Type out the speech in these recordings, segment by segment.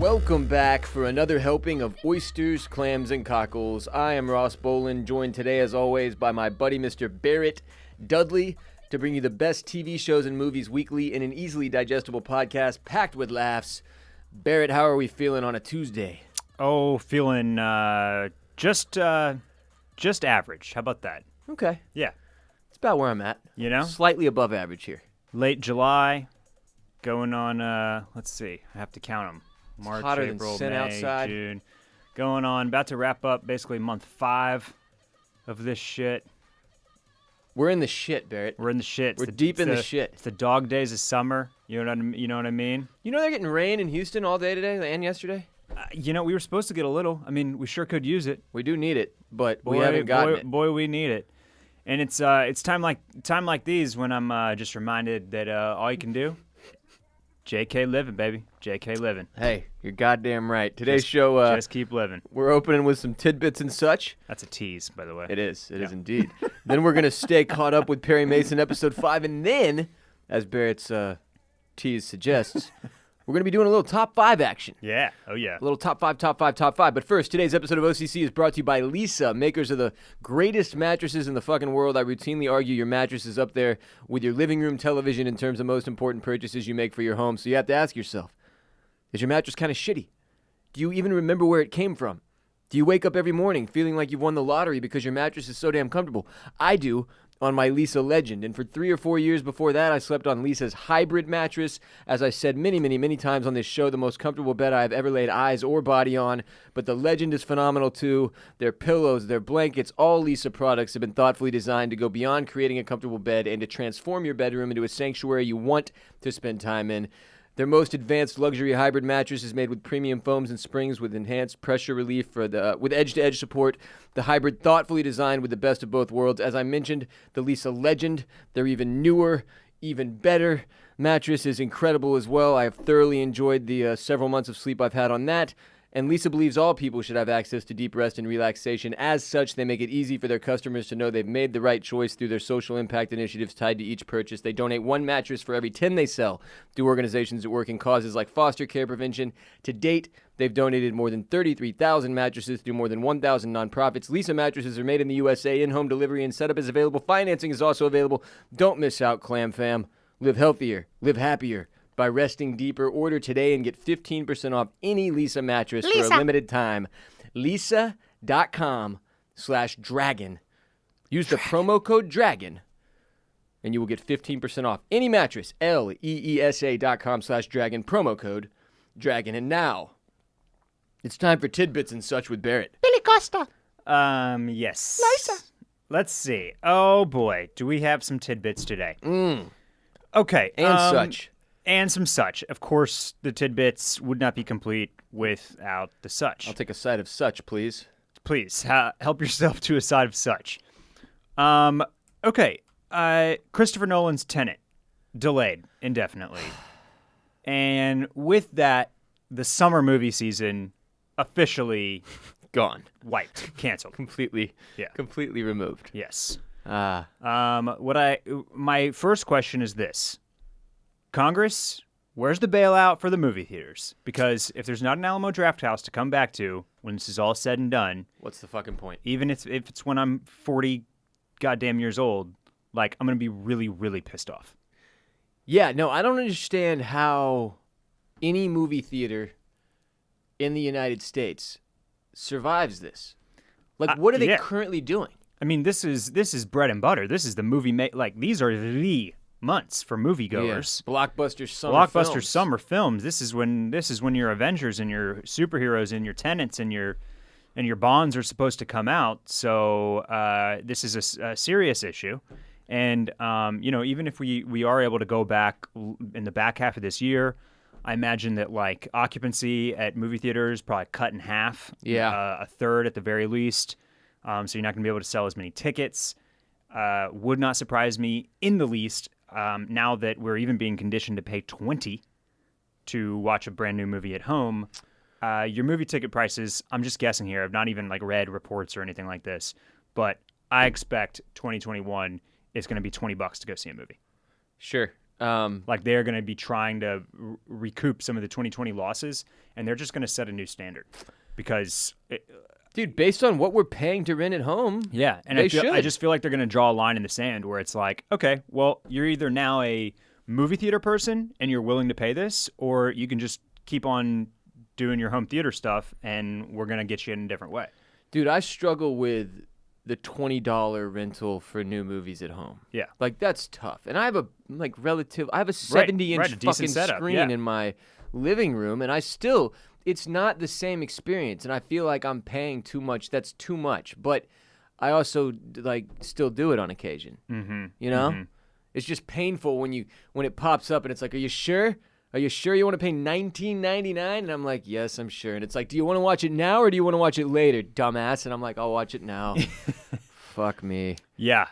Welcome back for another helping of oysters, clams, and cockles. I am Ross Bolen, joined today as always by my buddy Mr. Barrett Dudley to bring you the best TV shows and movies weekly in an easily digestible podcast packed with laughs. Barrett, how are we feeling on a Tuesday? Oh, feeling just average. How about that? Okay. Yeah. It's about where I'm at. You know? Slightly above average here. Late July, going on, let's see, I have to count them. March, hotter April, than sin May, outside. June. Going on, about to wrap up basically month 5 of this shit. We're in the shit, Barrett. We're in the shit. We're deep in the shit. It's the dog days of summer. You know what I mean? You know they're getting rain in Houston all day today and yesterday? We were supposed to get a little. I mean, we sure could use it. We do need it, but we haven't gotten it. Boy, we need it. And it's time like these when I'm just reminded that all you can do, JK living, baby. JK living. Hey, you're goddamn right. Today's show, just keep living. We're opening with some tidbits and such. That's a tease, by the way. It is. It is indeed. Then we're going to stay caught up with Perry Mason, episode 5. And then, as Barrett's tease suggests, we're going to be doing a little top 5 action. Yeah. Oh, yeah. A little top 5. But first, today's episode of OCC is brought to you by Leesa, makers of the greatest mattresses in the fucking world. I routinely argue your mattress is up there with your living room television in terms of most important purchases you make for your home. So you have to ask yourself, is your mattress kind of shitty? Do you even remember where it came from? Do you wake up every morning feeling like you've won the lottery because your mattress is so damn comfortable? I do, on my Leesa Legend. And for 3 or 4 years before that, I slept on Leesa's hybrid mattress. As I said many times on this show, the most comfortable bed I've ever laid eyes or body on. But the Legend is phenomenal too. Their pillows, their blankets, all Leesa products have been thoughtfully designed to go beyond creating a comfortable bed and to transform your bedroom into a sanctuary you want to spend time in. Their most advanced luxury hybrid mattress is made with premium foams and springs with enhanced pressure relief with edge-to-edge support. The hybrid thoughtfully designed with the best of both worlds. As I mentioned, the Leesa Legend, their even newer, even better mattress is incredible as well. I have thoroughly enjoyed the several months of sleep I've had on that. And Leesa believes all people should have access to deep rest and relaxation. As such, they make it easy for their customers to know they've made the right choice through their social impact initiatives tied to each purchase. They donate 1 mattress for every 10 they sell to organizations that work in causes like foster care prevention. To date, they've donated more than 33,000 mattresses through more than 1,000 nonprofits. Leesa mattresses are made in the USA. In-home delivery and setup is available. Financing is also available. Don't miss out, Clam Fam. Live healthier. Live happier. By resting deeper. Order today and get 15% off any Leesa mattress for a limited time. Leesa.com/dragon. Use the promo code DRAGON and you will get 15% off any mattress. Leesa.com/dragon. Promo code DRAGON. And now, it's time for Tidbits and Such with Barrett. Billy Costa. Yes. Leesa. Let's see. Oh, boy. Do we have some tidbits today? Okay. And such. And some such. Of course, the tidbits would not be complete without the such. I'll take a side of such, please. Please, help yourself to a side of such. Okay. Christopher Nolan's Tenet, delayed indefinitely. And with that, the summer movie season officially Gone. wiped, canceled. Completely removed. Yes. Ah. My first question is this. Congress, where's the bailout for the movie theaters? Because if there's not an Alamo Drafthouse to come back to when this is all said and done, What's the fucking point? even if it's when I'm 40 goddamn years old, like, I'm going to be really, really pissed off. Yeah, no, I don't understand how any movie theater in the United States survives this. Like, what are they currently doing? I mean, this is bread and butter. This is the movie, like, these are the months for moviegoers. Yeah. Blockbuster summer films. This is when your Avengers and your superheroes and your Tenets and your Bonds are supposed to come out. So this is a serious issue. And even if we are able to go back in the back half of this year, I imagine that like occupancy at movie theaters probably cut in half. Yeah, a third at the very least. So you're not going to be able to sell as many tickets. Would not surprise me in the least. Now that we're even being conditioned to pay $20 to watch a brand new movie at home, your movie ticket prices, I'm just guessing here, I've not even like read reports or anything like this, but I expect 2021 is going to be $20 to go see a movie. Sure. Like they're going to be trying to recoup some of the 2020 losses, and they're just going to set a new standard because. Dude, based on what we're paying to rent at home, yeah, and they I should. just feel like they're going to draw a line in the sand where it's like, okay, well, you're either now a movie theater person and you're willing to pay this, or you can just keep on doing your home theater stuff, and we're going to get you in a different way. Dude, I struggle with the $20 rental for new movies at home. Yeah. Like, that's tough. And I have a 70-inch fucking setup, screen in my living room, and it's not the same experience, and I feel like I'm paying too much. That's too much. But I also, still do it on occasion. Mm-hmm. You know? Mm-hmm. It's just painful when it pops up, and it's like, are you sure? Are you sure you want to pay $19.99? And I'm like, yes, I'm sure. And it's like, do you want to watch it now or do you want to watch it later, dumbass? And I'm like, I'll watch it now. Fuck me. Yeah.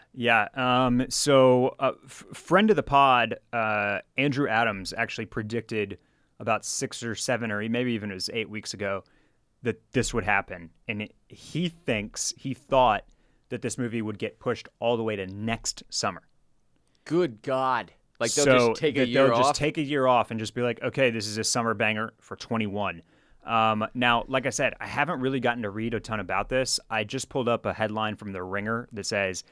So, friend of the pod, Andrew Adams, actually predicted about 6 or 7 or maybe even it was 8 weeks ago that this would happen. And he thought that this movie would get pushed all the way to next summer. Good God. Like they'll just take a year off? They'll just take a year off and just be like, okay, this is a summer banger for 21. Now, like I said, I haven't really gotten to read a ton about this. I just pulled up a headline from The Ringer that says,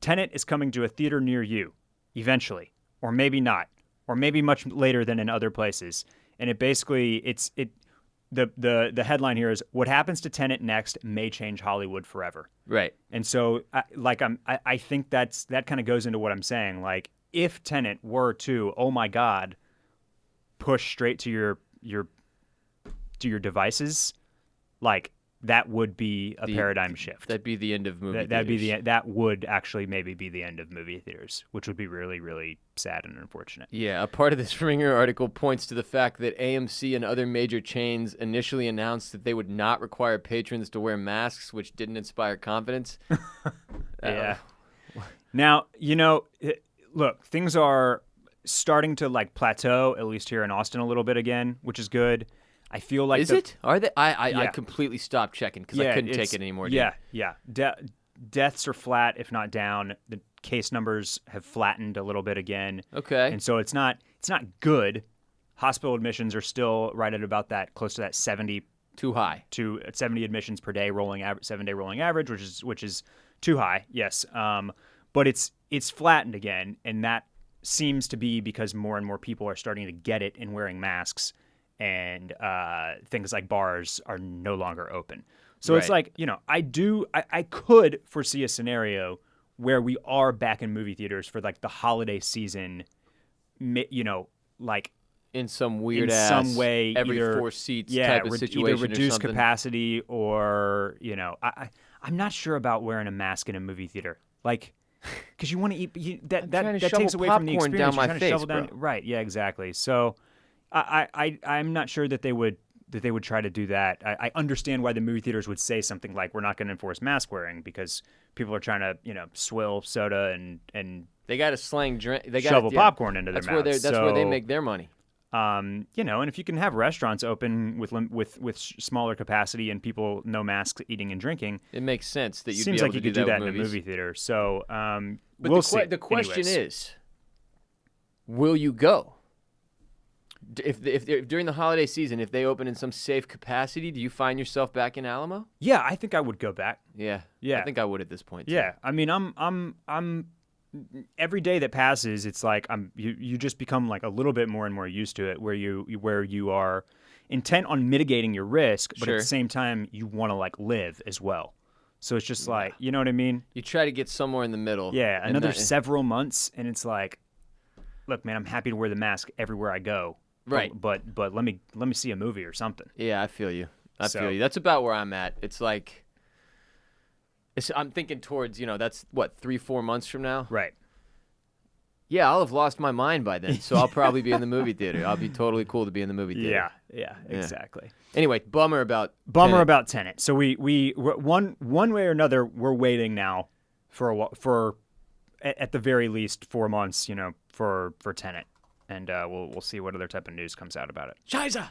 Tenet is coming to a theater near you, eventually, or maybe not, or maybe much later than in other places. And it basically, the headline here is, what happens to Tenet next may change Hollywood forever. Right. And so, I think that kind of goes into what I'm saying. Like, if Tenet were to, oh my God, push straight to your devices, like that would be a paradigm shift. That'd be the end of movie theaters. That would actually maybe be the end of movie theaters, which would be really, really sad and unfortunate. Yeah, a part of this Ringer article points to the fact that AMC and other major chains initially announced that they would not require patrons to wear masks, which didn't inspire confidence. Yeah. Now, look, things are starting to plateau, at least here in Austin a little bit again, which is good. I feel like Is it? Are they? I completely stopped checking because I couldn't take it anymore. Yeah. Deaths are flat, if not down. The case numbers have flattened a little bit again. Okay. And so it's not good. Hospital admissions are still right at about that, close to that 70. Too high. To 70 admissions per day, 7-day rolling average, which is too high. Yes. But it's flattened again, and that seems to be because more and more people are starting to get it in wearing masks. And things like bars are no longer open. So It's like, I could foresee a scenario where we are back in movie theaters for the holiday season, in some weird some way, every either, 4 seats type of situation, either reduced or something. capacity or, I'm not sure about wearing a mask in a movie theater. Because you want to eat, that takes away from the experience. Down my face, shovel down, right? Yeah, exactly. So I'm not sure that they would try to do that. I understand why the movie theaters would say something like, we're not going to enforce mask wearing because people are trying to swill soda and they got to slang drink. They got shovel popcorn into their mouths. That's where they make their money. And if you can have restaurants open with smaller capacity and people no masks eating and drinking, it makes sense that you'd seems be able like you to could do that in a movies. movie theater. So, but we'll see. The question Anyways. is, will you go? If during the holiday season, if they open in some safe capacity, do you find yourself back in Alamo? Yeah, I think I would go back. Yeah. I think I would at this point. Too. Yeah, I mean, I'm every day that passes, it's like you just become a little bit more and more used to it, where you are intent on mitigating your risk, but Sure. at the same time you want to live as well. So it's just you know what I mean? You try to get somewhere in the middle. Yeah, another several months, and it's like, look, man, I'm happy to wear the mask everywhere I go. Right. But let me see a movie or something. Yeah, I feel you. Feel you. That's about where I'm at. It's like, I'm thinking towards, that's what, 3-4 months from now? Right. Yeah, I'll have lost my mind by then, so I'll probably be in the movie theater. I'll be totally cool to be in the movie theater. Yeah, exactly. Anyway, bummer about Tenet. So we one way or another, we're waiting now for at the very least 4 months, for Tenet. And we'll see what other type of news comes out about it. Scheiße!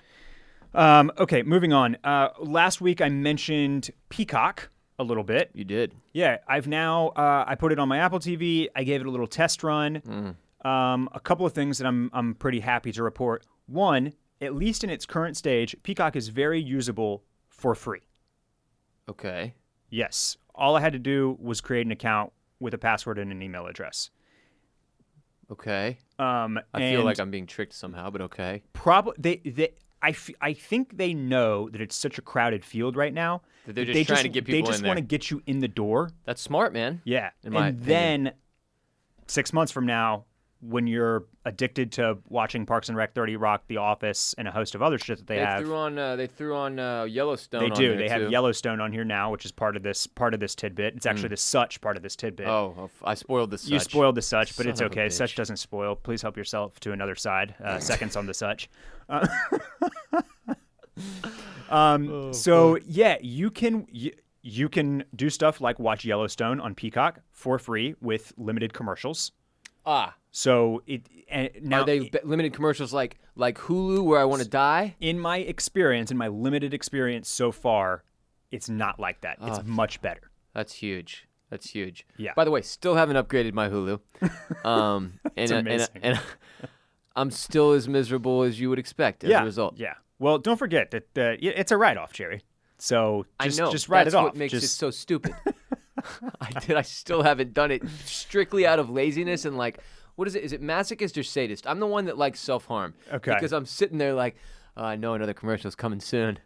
Okay, moving on. Last week I mentioned Peacock a little bit. You did. Yeah, I've now I put it on my Apple TV. I gave it a little test run. A couple of things that I'm pretty happy to report. One, at least in its current stage, Peacock is very usable for free. Okay. Yes. All I had to do was create an account with a password and an email address. Okay. I feel like I'm being tricked somehow, but okay. I think they know that it's such a crowded field right now that they're just trying to get people in there. They just want to get you in the door. That's smart, man. Yeah. In my and opinion. then 6 months from now, when you're addicted to watching Parks and Rec, 30 Rock, The Office, and a host of other shit that they have. They threw on Yellowstone. They do. On there they have too. Yellowstone on here now, which is part of this tidbit. It's actually the Such part of this tidbit. Oh, I spoiled the Such. You spoiled the Such, but Son it's of a okay. bitch. Such doesn't spoil. Please help yourself to another side. Seconds on the Such. Yeah, you can do stuff like watch Yellowstone on Peacock for free with limited commercials. So now are they limited commercials like Hulu where I want to die? In my limited experience so far, it's not like that. It's much better. That's huge. Yeah. By the way, still haven't upgraded my Hulu. It's amazing. And I'm still as miserable as you would expect as a result. Yeah. Well, don't forget that it's a write-off, Jerry. So just, I know. just write That's it off. what makes it so stupid. I still haven't done it strictly out of laziness and like, what is it? Is it masochist or sadist? I'm the one that likes self-harm. Okay. Because I'm sitting there like, oh, I know another commercial's coming soon.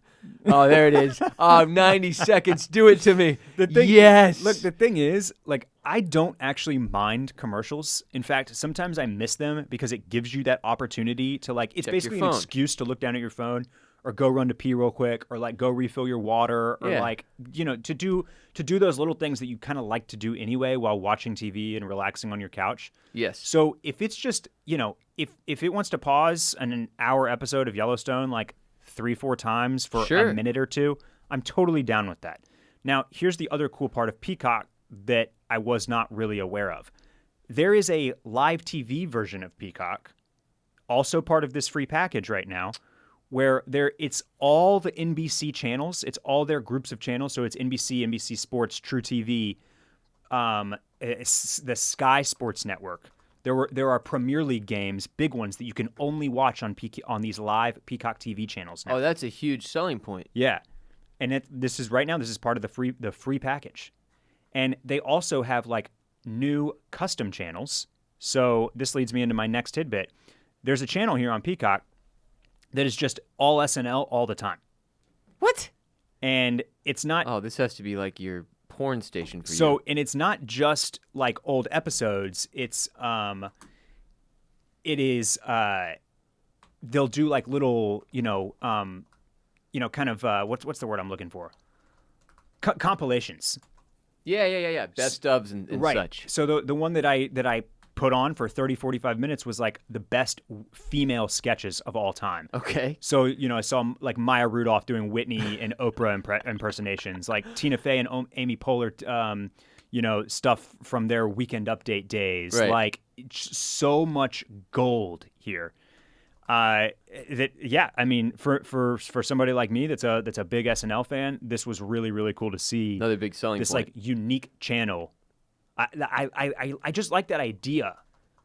Oh, there it is. Oh, 90 seconds. Do it to me. Yes. Look, the thing is, like, I don't actually mind commercials. In fact, sometimes I miss them because it gives you that opportunity to, like, it's check basically your an phone. excuse to look down at your phone or go run to pee real quick or, like, go refill your water or, like, you know, to do those little things that you kind of like to do anyway while watching TV and relaxing on your couch. Yes. So if it's just, you know, if it wants to pause an hour episode of Yellowstone, like, 3-4 times for a minute or two, I'm totally down with that. Now, here's the other cool part of Peacock that I was not really aware of. There is a live TV version of Peacock, also part of this free package right now, where it's all the NBC channels. It's all their groups of channels. So it's NBC, NBC Sports, True TV, the Sky Sports Network. There are Premier League games, big ones that you can only watch on these live Peacock TV channels now. Oh, that's a huge selling point. Yeah, and this is part of the free package, and they also have like new custom channels. So this leads me into my next tidbit. There's a channel here on Peacock that is just all SNL all the time. What? And it's not. Oh, this has to be like your porn station for you. So, and it's not just like old episodes. It's they'll do like little, kind of what's the word I'm looking for? Compilations. Yeah. Best ofs and right. such. So the one that I put on for 30-45 minutes was like the best female sketches of all time. Okay. So, I saw like Maya Rudolph doing Whitney and Oprah impersonations, like Tina Fey and Amy Poehler, stuff from their Weekend Update days. Right. Like so much gold here. I mean, for somebody like me that's a big SNL fan, this was really, really cool to see. Another big selling this point. like unique channel. I just like that idea.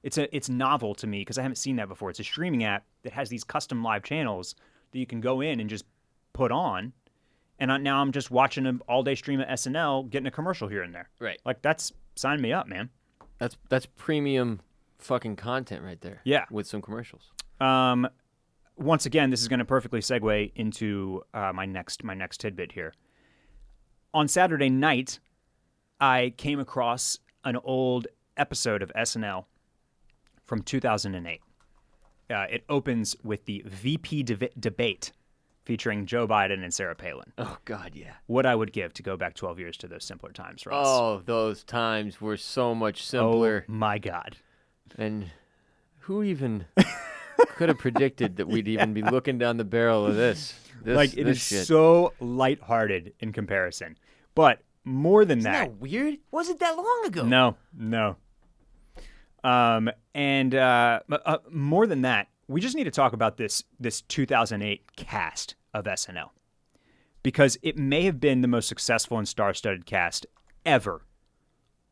It's novel to me because I haven't seen that before. It's a streaming app that has these custom live channels that you can go in and just put on. And now I'm just watching an all-day stream of SNL, getting a commercial here and there. Right. Like, sign me up, man. That's premium fucking content right there. Yeah. With some commercials. Once again, this is going to perfectly segue into my next tidbit here. On Saturday night, I came across an old episode of SNL from 2008. It opens with the VP debate featuring Joe Biden and Sarah Palin. Oh, God, yeah. What I would give to go back 12 years to those simpler times, Ross. Oh, those times were so much simpler. Oh, my God. And who even could have predicted that we'd even be looking down the barrel of this It is shit. so lighthearted in comparison. But more than Isn't that weird? Wasn't that long ago? No. More than that, we just need to talk about this 2008 cast of SNL because it may have been the most successful and star-studded cast ever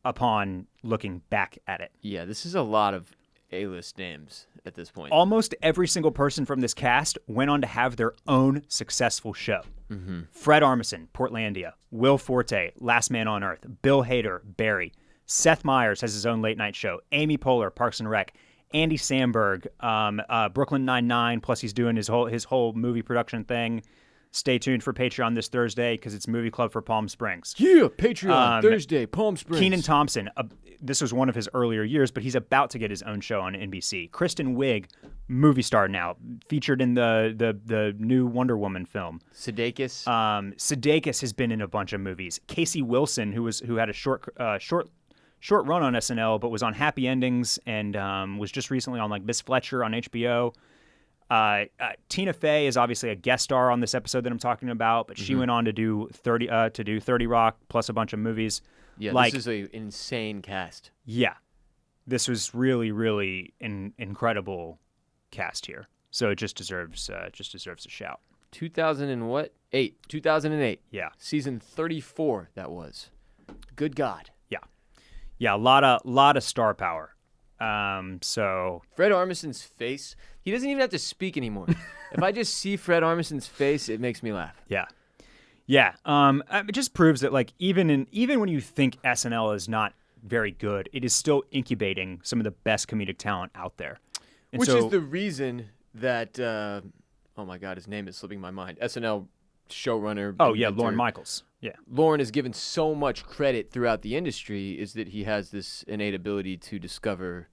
upon looking back at it. Yeah, this is a lot of A-list names at this point. Almost every single person from this cast went on to have their own successful show. Mm-hmm. Fred Armisen, Portlandia. Will Forte, Last Man on Earth. Bill Hader, Barry. Seth Meyers has his own late-night show. Amy Poehler, Parks and Rec. Andy Samberg, Brooklyn Nine-Nine, plus he's doing his whole movie production thing. Stay tuned for Patreon this Thursday because it's Movie Club for Palm Springs. Yeah, Patreon, Thursday, Palm Springs. Kenan Thompson, this was one of his earlier years, but he's about to get his own show on NBC. Kristen Wiig, movie star now, featured in the new Wonder Woman film. Sudeikis. Sudeikis has been in a bunch of movies. Casey Wilson, who had a short run on SNL, but was on Happy Endings and was just recently on like Miss Fletcher on HBO. Tina Fey is obviously a guest star on this episode that I'm talking about, but she went on to do 30 Rock plus a bunch of movies. Yeah, like, this is an insane cast. Yeah, this was really, really an incredible cast here. So it just deserves a shout. 2008. Yeah, season 34. That was. Good God. Yeah, a lot of star power. So Fred Armisen's face, he doesn't even have to speak anymore. If I just see Fred Armisen's face, it makes me laugh. Yeah. It just proves that like even when you think SNL is not very good, it is still incubating some of the best comedic talent out there. And which is the reason that oh my God, his name is slipping my mind. SNL showrunner. Oh yeah, Lorne Michaels. Yeah. Lorne is given so much credit throughout the industry is that he has this innate ability to discover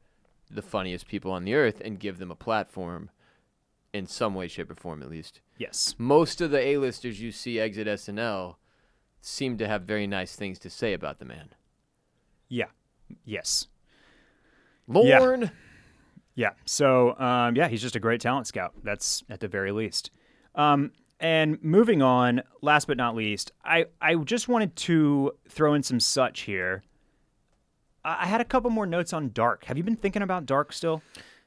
the funniest people on the earth and give them a platform in some way, shape, or form, at least. Yes. Most of the A-listers you see exit SNL seem to have very nice things to say about the man. Yeah. Yes. Lorne! Yeah. So, he's just a great talent scout. That's at the very least. And moving on, last but not least, I just wanted to throw in some such here. I had a couple more notes on Dark. Have you been thinking about Dark still?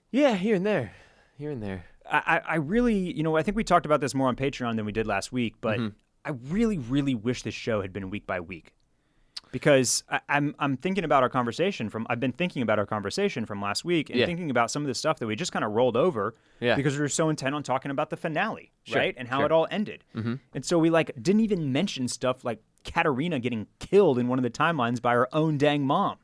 Yeah, here and there. I really, I think we talked about this more on Patreon than we did last week, but I really, really wish this show had been week by week. Because I'm thinking about our conversation I've been thinking about our conversation from last week and thinking about some of the stuff that we just kind of rolled over because we were so intent on talking about the finale, right? And how it all ended. Mm-hmm. And so we didn't even mention stuff like Katarina getting killed in one of the timelines by her own dang mom.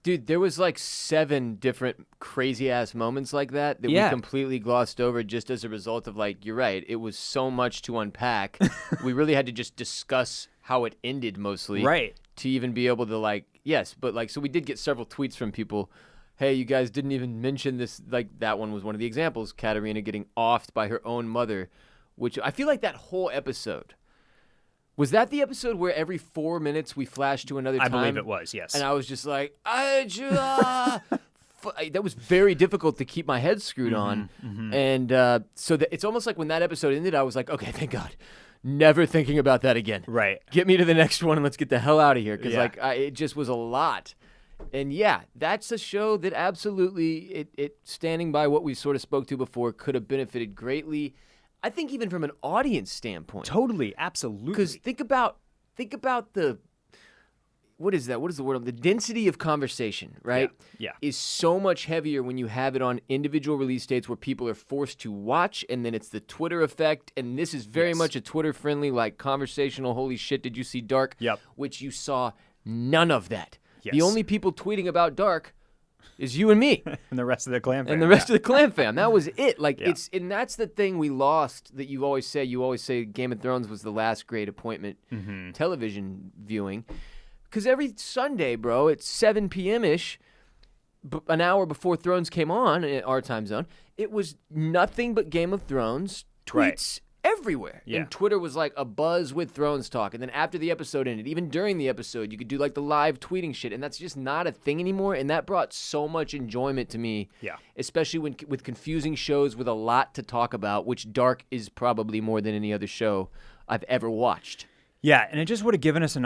Dude, there was 7 different crazy-ass moments like that we completely glossed over just as a result of, you're right, it was so much to unpack. We really had to just discuss how it ended mostly. Right. To even be able to, so we did get several tweets from people, hey, you guys didn't even mention this, that one was one of the examples, Katarina getting offed by her own mother, which I feel like that whole episode. Was that the episode where every 4 minutes we flashed to another time? I believe it was, yes. And I was just like, that was very difficult to keep my head screwed on. Mm-hmm. And so it's almost like when that episode ended, I was like, okay, thank God. Never thinking about that again. Right. Get me to the next one and let's get the hell out of here. Because it just was a lot. And that's a show that absolutely, it standing by what we sort of spoke to before, could have benefited greatly. I think even from an audience standpoint. Totally, absolutely. Because think about the, what is that? What is the word? The density of conversation, right? Yeah. Is so much heavier when you have it on individual release dates where people are forced to watch, and then it's the Twitter effect. And this is very much a Twitter-friendly, conversational, holy shit, did you see Dark? Yep. Which you saw none of that. Yes. The only people tweeting about Dark is you and me. And the rest of the clam fam. And the rest of the clam fam. That was it. And that's the thing we lost that you always say. You always say Game of Thrones was the last great appointment television viewing. Because every Sunday, bro, at 7 p.m.-ish, an hour before Thrones came on in our time zone, it was nothing but Game of Thrones tweets everywhere. Yeah. And Twitter was like a buzz with Thrones talk. And then after the episode ended, even during the episode, you could do the live tweeting shit. And that's just not a thing anymore. And that brought so much enjoyment to me. Yeah. Especially with confusing shows with a lot to talk about, which Dark is probably more than any other show I've ever watched. Yeah, and it just would have given us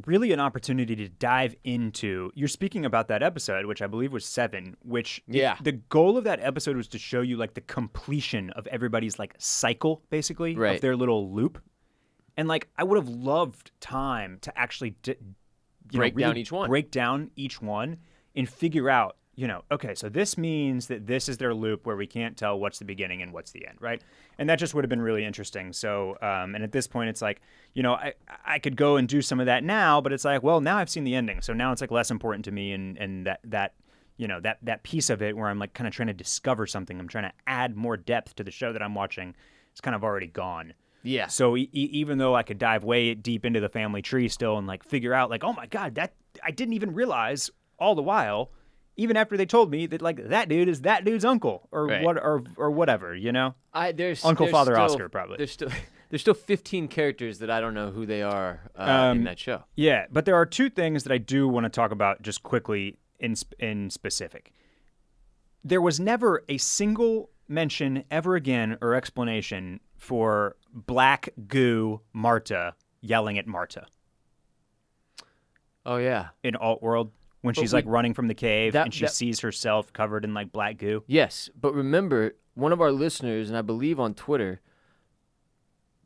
really an opportunity to dive into. You're speaking about that episode, which I believe was 7. Which the goal of that episode was to show you the completion of everybody's cycle, basically, of their little loop. And I would have loved time to actually break down each one, and figure out okay, so this means that this is their loop where we can't tell what's the beginning and what's the end, right? And that just would have been really interesting. So, and at this point, it's like, I could go and do some of that now, but it's like, well, now I've seen the ending, so now it's like less important to me, and that piece of it where I'm like kind of trying to discover something, I'm trying to add more depth to the show that I'm watching, it's kind of already gone. Yeah. So even though I could dive way deep into the family tree still and like figure out like, oh my God, that I didn't even realize all the while, even after they told me that like that dude is that dude's uncle or right. what or whatever, There's Uncle, there's Father, still, Oscar, probably. There's still 15 characters that I don't know who they are in that show. Yeah, but there are two things that I do want to talk about just quickly in specific. There was never a single mention ever again or explanation for Black Goo Marta yelling at Marta. Oh, yeah. In Alt-World, when she's like running from the cave and she sees herself covered in like black goo. Yes, but remember, one of our listeners, and I believe on Twitter,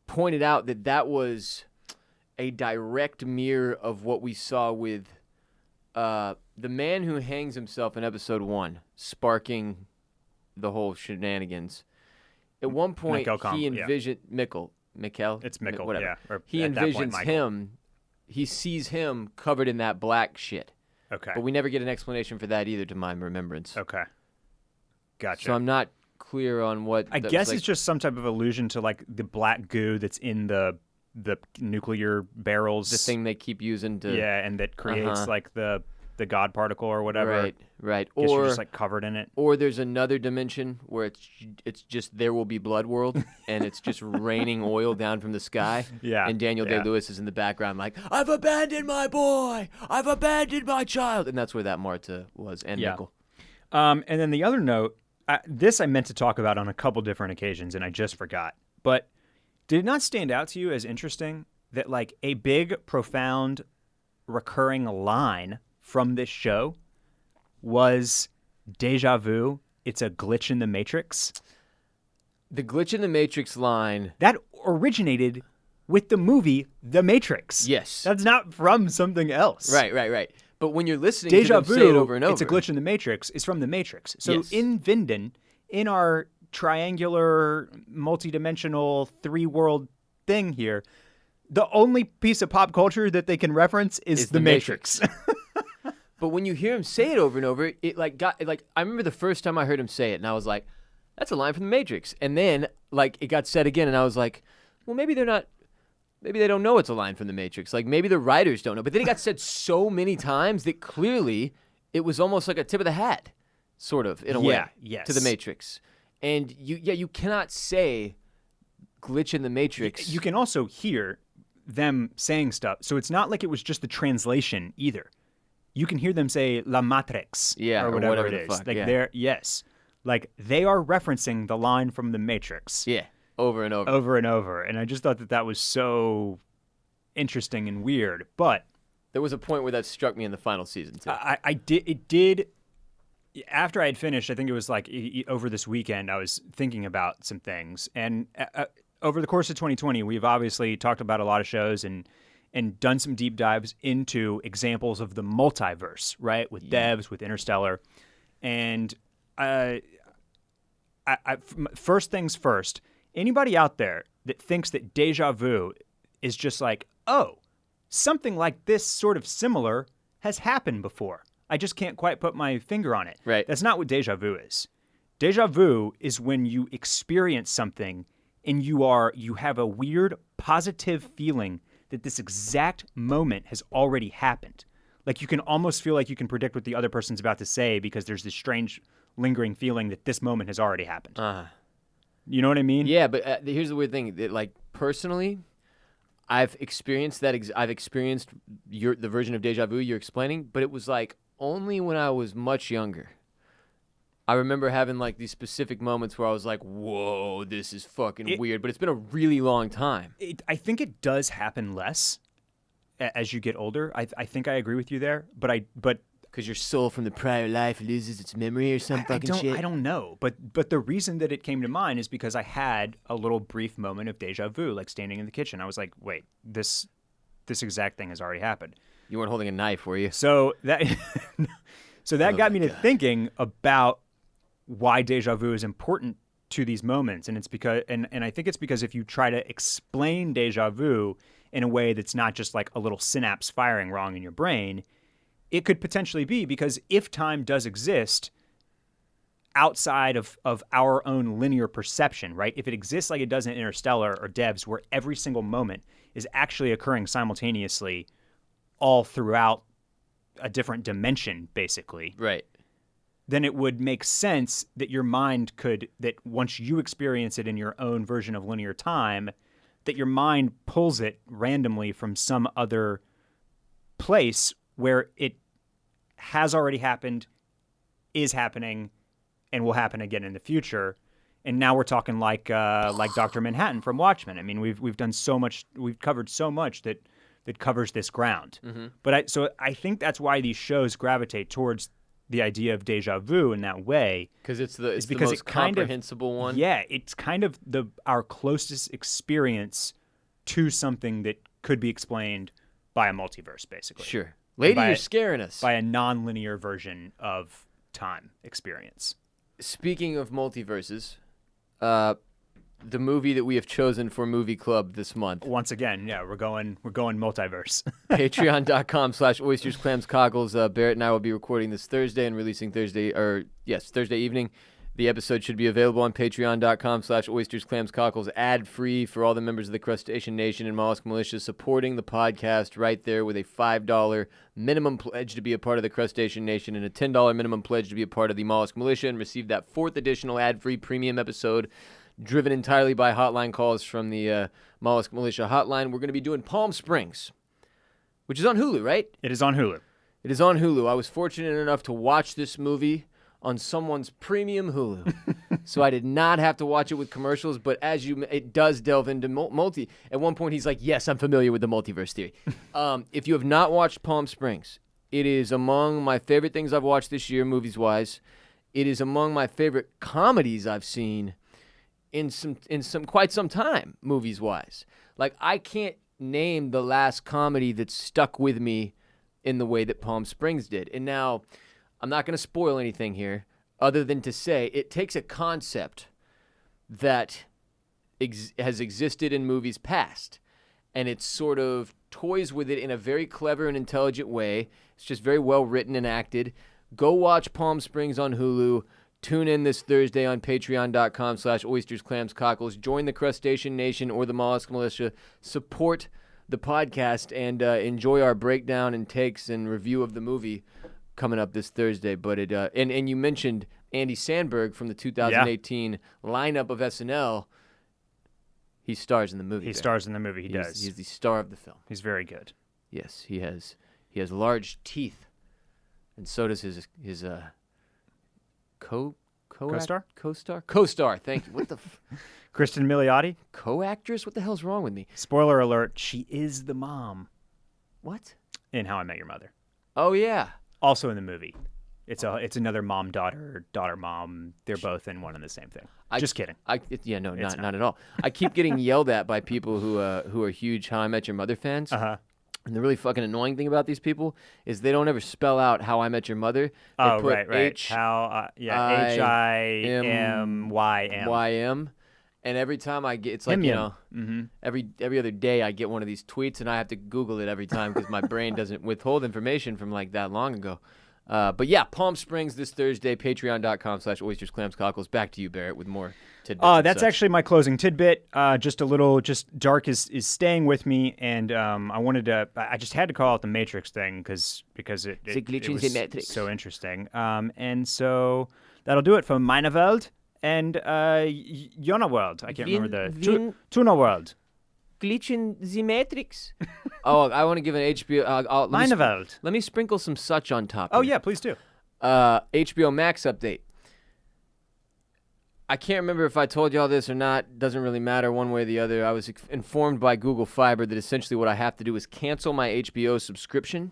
pointed out that was a direct mirror of what we saw with the man who hangs himself in episode 1, sparking the whole shenanigans. At one point, he envisioned Mikkel. It's Mikkel, whatever. Yeah. Or he at that point, envisions him. He sees him covered in that black shit. Okay. But we never get an explanation for that either, to my remembrance. Okay. Gotcha. So I'm not clear on what. I guess it's just some type of allusion to like the black goo that's in the nuclear barrels. The thing they keep using to. Yeah, and that creates like the God particle or whatever. Right. Or you're just like covered in it. Or there's another dimension where it's just There Will Be Blood World, and it's just raining oil down from the sky. Yeah. And Daniel Day-Lewis is in the background like, I've abandoned my boy, I've abandoned my child, and that's where that Marta was, and Mikkel. And then the other note, this I meant to talk about on a couple different occasions, and I just forgot. But did it not stand out to you as interesting that like a big, profound, recurring line from this show was deja vu? It's a glitch in the Matrix. The glitch in the Matrix line that originated with the movie The Matrix. Yes. That's not from something else. Right. But when you're listening deja to them say it over and over. It's a glitch in the Matrix. It's from The Matrix. So yes. In Vinden, in our triangular, multidimensional, three-world thing here, the only piece of pop culture that they can reference is The Matrix. But when you hear him say it over and over, it I remember the first time I heard him say it, and I was like, that's a line from The Matrix. And then like it got said again, and I was like, well, maybe they don't know it's a line from The Matrix. Like maybe the writers don't know. But then it got said so many times that clearly it was almost like a tip of the hat, sort of, in a way, to The Matrix. And you cannot say glitch in the Matrix. You can also hear them saying stuff. So it's not like it was just the translation either. You can hear them say La Matrix or whatever it is. Fuck, they're like they are referencing the line from The Matrix. Yeah, over and over. Over and over. And I just thought that was so interesting and weird. But there was a point where that struck me in the final season too. It did. After I had finished, I think it was like over this weekend, I was thinking about some things. And over the course of 2020, we've obviously talked about a lot of shows and done some deep dives into examples of the multiverse, right? With Devs, with Interstellar. And first things first, anybody out there that thinks that deja vu is just like, oh, something like this sort of similar has happened before. I just can't quite put my finger on it. Right. That's not what deja vu is. Deja vu is when you experience something and you have a weird positive feeling that this exact moment has already happened. Like you can almost feel like you can predict what the other person's about to say because there's this strange lingering feeling that this moment has already happened. You know what I mean? Yeah, but here's the weird thing. That, like, personally, I've experienced that. I've experienced the version of deja vu you're explaining, but it was like only when I was much younger. I remember having like these specific moments where I was like, whoa, this is fucking weird. But it's been a really long time. I think it does happen less as you get older. I think I agree with you there. But because your soul from the prior life loses its memory or some fucking shit. I don't know. But the reason that it came to mind is because I had a little brief moment of deja vu, like standing in the kitchen. I was like, wait, this exact thing has already happened. You weren't holding a knife, were you? So that So that got me to thinking about why deja vu is important to these moments. And it's because, and I think it's because if you try to explain deja vu in a way that's not just like a little synapse firing wrong in your brain, it could potentially be because if time does exist outside of our own linear perception, right? If it exists like it does in Interstellar or Devs, where every single moment is actually occurring simultaneously all throughout a different dimension, basically. Right. Then it would make sense that your mind could, that once you experience it in your own version of linear time, that your mind pulls it randomly from some other place where it has already happened, is happening, and will happen again in the future. And now we're talking like Dr. Manhattan from Watchmen. I mean, we've done so much, we've covered so much that covers this ground. Mm-hmm. But I think that's why these shows gravitate towards the idea of deja vu in that way. Because it's the most comprehensible one. Yeah, it's kind of our closest experience to something that could be explained by a multiverse, basically. Sure. Lady, you're scaring us. By a non-linear version of time experience. Speaking of multiverses, the movie that we have chosen for Movie Club this month. Once again, yeah, we're going multiverse. Patreon.com/oysters, clams, cockles. Barrett and I will be recording this Thursday and releasing Thursday evening. The episode should be available on patreon.com/oysters, clams, cockles, ad-free for all the members of the Crustacean Nation and Mollusk Militia supporting the podcast right there with a $5 minimum pledge to be a part of the Crustacean Nation and a $10 minimum pledge to be a part of the Mollusk Militia and receive that 4th additional ad-free premium episode driven entirely by hotline calls from the Mollusk Militia hotline. We're going to be doing Palm Springs, which is on Hulu, right? It is on Hulu. It is on Hulu. I was fortunate enough to watch this movie on someone's premium Hulu. So I did not have to watch it with commercials, but it does delve into multi. At one point, he's like, yes, I'm familiar with the multiverse theory. If you have not watched Palm Springs, it is among my favorite things I've watched this year, movies-wise. It is among my favorite comedies I've seen in quite some time, movies-wise. Like, I can't name the last comedy that stuck with me in the way that Palm Springs did. And now, I'm not going to spoil anything here, other than to say it takes a concept that has existed in movies past, and it sort of toys with it in a very clever and intelligent way. It's just very well written and acted. Go watch Palm Springs on Hulu. Tune in this Thursday on patreon.com/oysters, clams, cockles. Join the Crustacean Nation or the Mollusk Militia. Support the podcast and enjoy our breakdown and takes and review of the movie coming up this Thursday. But and you mentioned Andy Samberg from the 2018 lineup of SNL. He stars in the movie. He stars in the movie. He does. He's the star of the film. He's very good. Yes, he has large teeth, and so does his co-star. Co-star. Thank you. What the? Kristen Milioti. Co-actress. What the hell's wrong with me? Spoiler alert: she is the mom. What? In How I Met Your Mother. Oh yeah. Also in the movie. It's another mom-daughter, daughter-mom. They're both in one and the same thing. Just kidding. Not at all. I keep getting yelled at by people who are huge How I Met Your Mother fans. Uh-huh. And the really fucking annoying thing about these people is they don't ever spell out How I Met Your Mother. They put right. H-I-M-Y-M. Y-M. And every time I get, it's like, every other day I get one of these tweets and I have to Google it every time because my brain doesn't withhold information from like that long ago. But yeah, Palm Springs this Thursday, patreon.com/oysters, clams, cockles. Back to you, Barrett, with more tidbits. That's actually my closing tidbit. Just Dark is staying with me, and I just had to call out the Matrix thing because it was so interesting. And so that'll do it for Meine Welt and Jona World. I can't remember the Tuna World. Glitch in the Matrix. Oh, I want to give an HBO. Meine Welt. Let me sprinkle some such on top. Oh, yeah, please do. HBO Max update. I can't remember if I told y'all this or not. Doesn't really matter one way or the other. I was informed by Google Fiber that essentially what I have to do is cancel my HBO subscription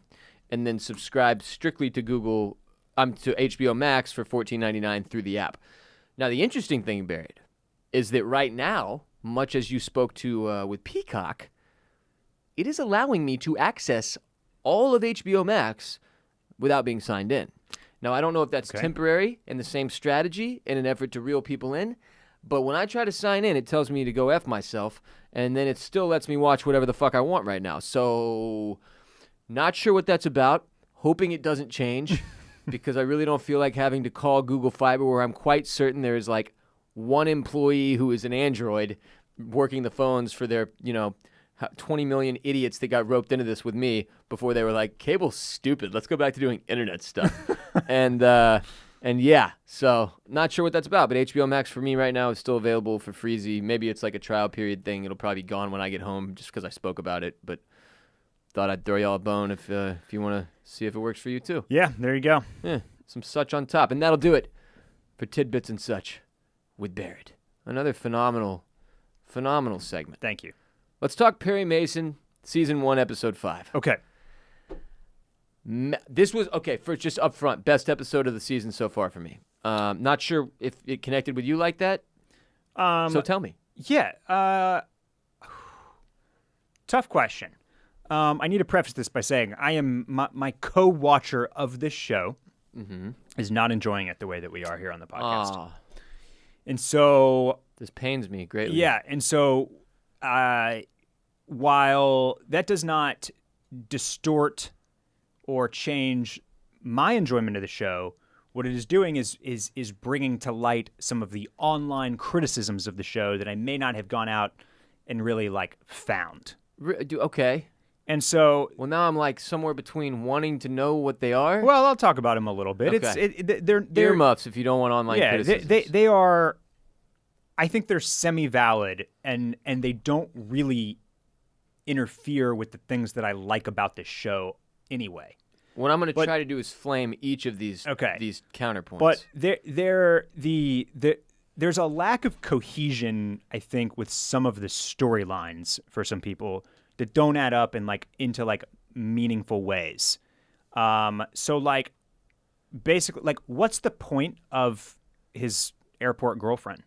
and then subscribe strictly to to HBO Max for $14.99 through the app. Now, the interesting thing, Barrett, is that right now, much as you spoke to with Peacock, it is allowing me to access all of HBO Max without being signed in. Now, I don't know if that's Okay. temporary and the same strategy in an effort to reel people in, but when I try to sign in, it tells me to go F myself, and then it still lets me watch whatever the fuck I want right now. So, not sure what that's about. Hoping it doesn't change because I really don't feel like having to call Google Fiber, where I'm quite certain there is like one employee who is an android working the phones for their, 20 million idiots that got roped into this with me before they were like, cable's stupid. Let's go back to doing internet stuff. and yeah, so not sure what that's about, but HBO Max for me right now is still available for freezy. Maybe it's like a trial period thing. It'll probably be gone when I get home just because I spoke about it, but thought I'd throw y'all a bone if you want to see if it works for you too. Yeah, there you go. Yeah, some such on top. And that'll do it for Tidbits and Such with Barrett. Another phenomenal segment. Thank you. Let's talk Perry Mason, Season 1, Episode 5. Okay. This was, okay, first, just up front, best episode of the season so far for me. Not sure if it connected with you like that, so tell me. Yeah. Tough question. I need to preface this by saying I am my co-watcher of this show is not enjoying it the way that we are here on the podcast. And so... This pains me greatly. Yeah, and so while that does not distort or change my enjoyment of the show, what it is doing is bringing to light some of the online criticisms of the show that I may not have gone out and really found. Okay. And so, well, now I'm somewhere between wanting to know what they are. Well, I'll talk about them a little bit. Okay. They're earmuffs if you don't want online criticisms. They are. I think they're semi-valid, and they don't really interfere with the things that I like about this show anyway. What I'm going to try to do is flame each of these counterpoints. But there's a lack of cohesion, I think, with some of the storylines for some people that don't add up in into meaningful ways. So basically, what's the point of his airport girlfriend?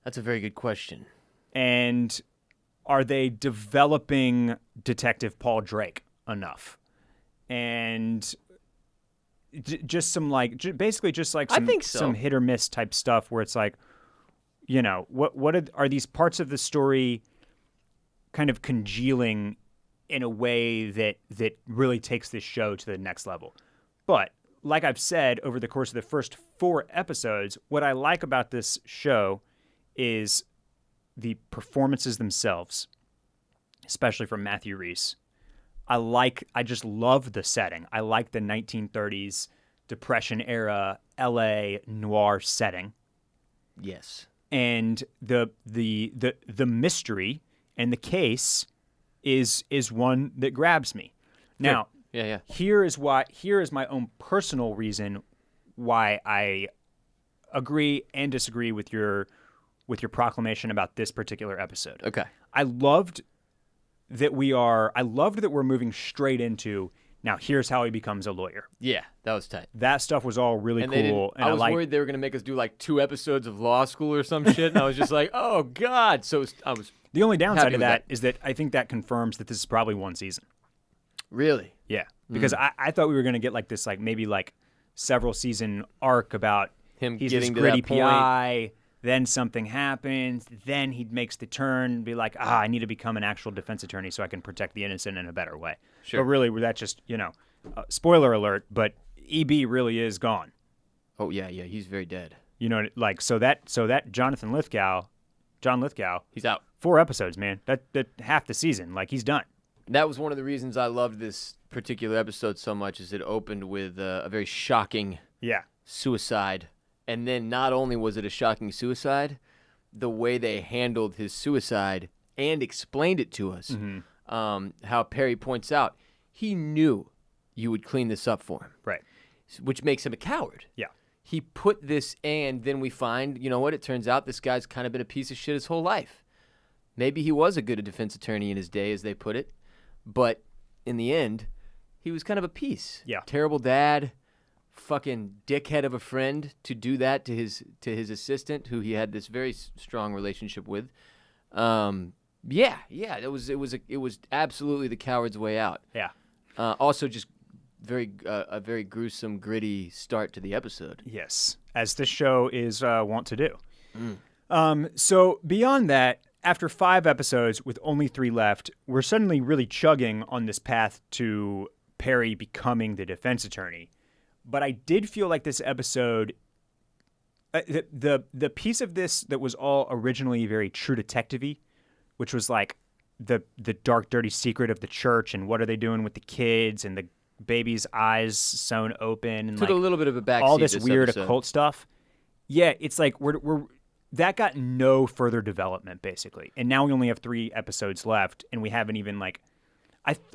That's a very good question. And are they developing Detective Paul Drake enough? And just some basically just some, I think so. Some hit or miss type stuff where it's what are these parts of the story kind of congealing in a way that really takes this show to the next level? But like I've said over the course of the first 4 episodes, what I like about this show is the performances themselves, especially from Matthew Rhys. I just love the setting. I like the 1930s Depression era LA noir setting. Yes. And the mystery and the case is one that grabs me. Now, yeah. Here is my own personal reason why I agree and disagree with your proclamation about this particular episode. Okay. I loved that we're moving straight into, now here's how he becomes a lawyer. Yeah, that was tight. That stuff was all really cool. And I was worried they were going to make us do 2 episodes of law school or some shit, and I was just like, oh, God. So I was the only downside of that is that I think that confirms that this is probably 1 season. Really? Yeah. Because I thought we were going to get this maybe several season arc about him he's getting this to gritty that point. PI, then something happens, then he makes the turn and be like, I need to become an actual defense attorney so I can protect the innocent in a better way. Sure. But really, that's just, spoiler alert, but EB really is gone. Oh, yeah, he's very dead. So that John Lithgow, he's out. 4 episodes, man. That half the season, he's done. That was one of the reasons I loved this particular episode so much, is it opened with a very shocking suicide. And then not only was it a shocking suicide, the way they handled his suicide and explained it to us, how Perry points out, he knew you would clean this up for him. Right. Which makes him a coward. Yeah. He put this, and then we find, it turns out this guy's kind of been a piece of shit his whole life. Maybe he was a good defense attorney in his day, as they put it, but in the end, he was kind of a piece. Yeah. Terrible dad, fucking dickhead of a friend to do that to his assistant, who he had this very strong relationship with. It was absolutely the coward's way out. Yeah. Also, just a very gruesome, gritty start to the episode. Yes, as this show is wont to do. So beyond that, after 5 episodes with only 3 left, we're suddenly really chugging on this path to Perry becoming the defense attorney. But I did feel like this episode, the piece of this that was all originally very True Detective-y, which was like the dark, dirty secret of the church and what are they doing with the kids and the baby's eyes sewn open and Took like a little bit of a backseat. all this weird episode. occult stuff. Yeah, it's like we're that got no further development basically, and now we only have 3 episodes left, and we haven't even like.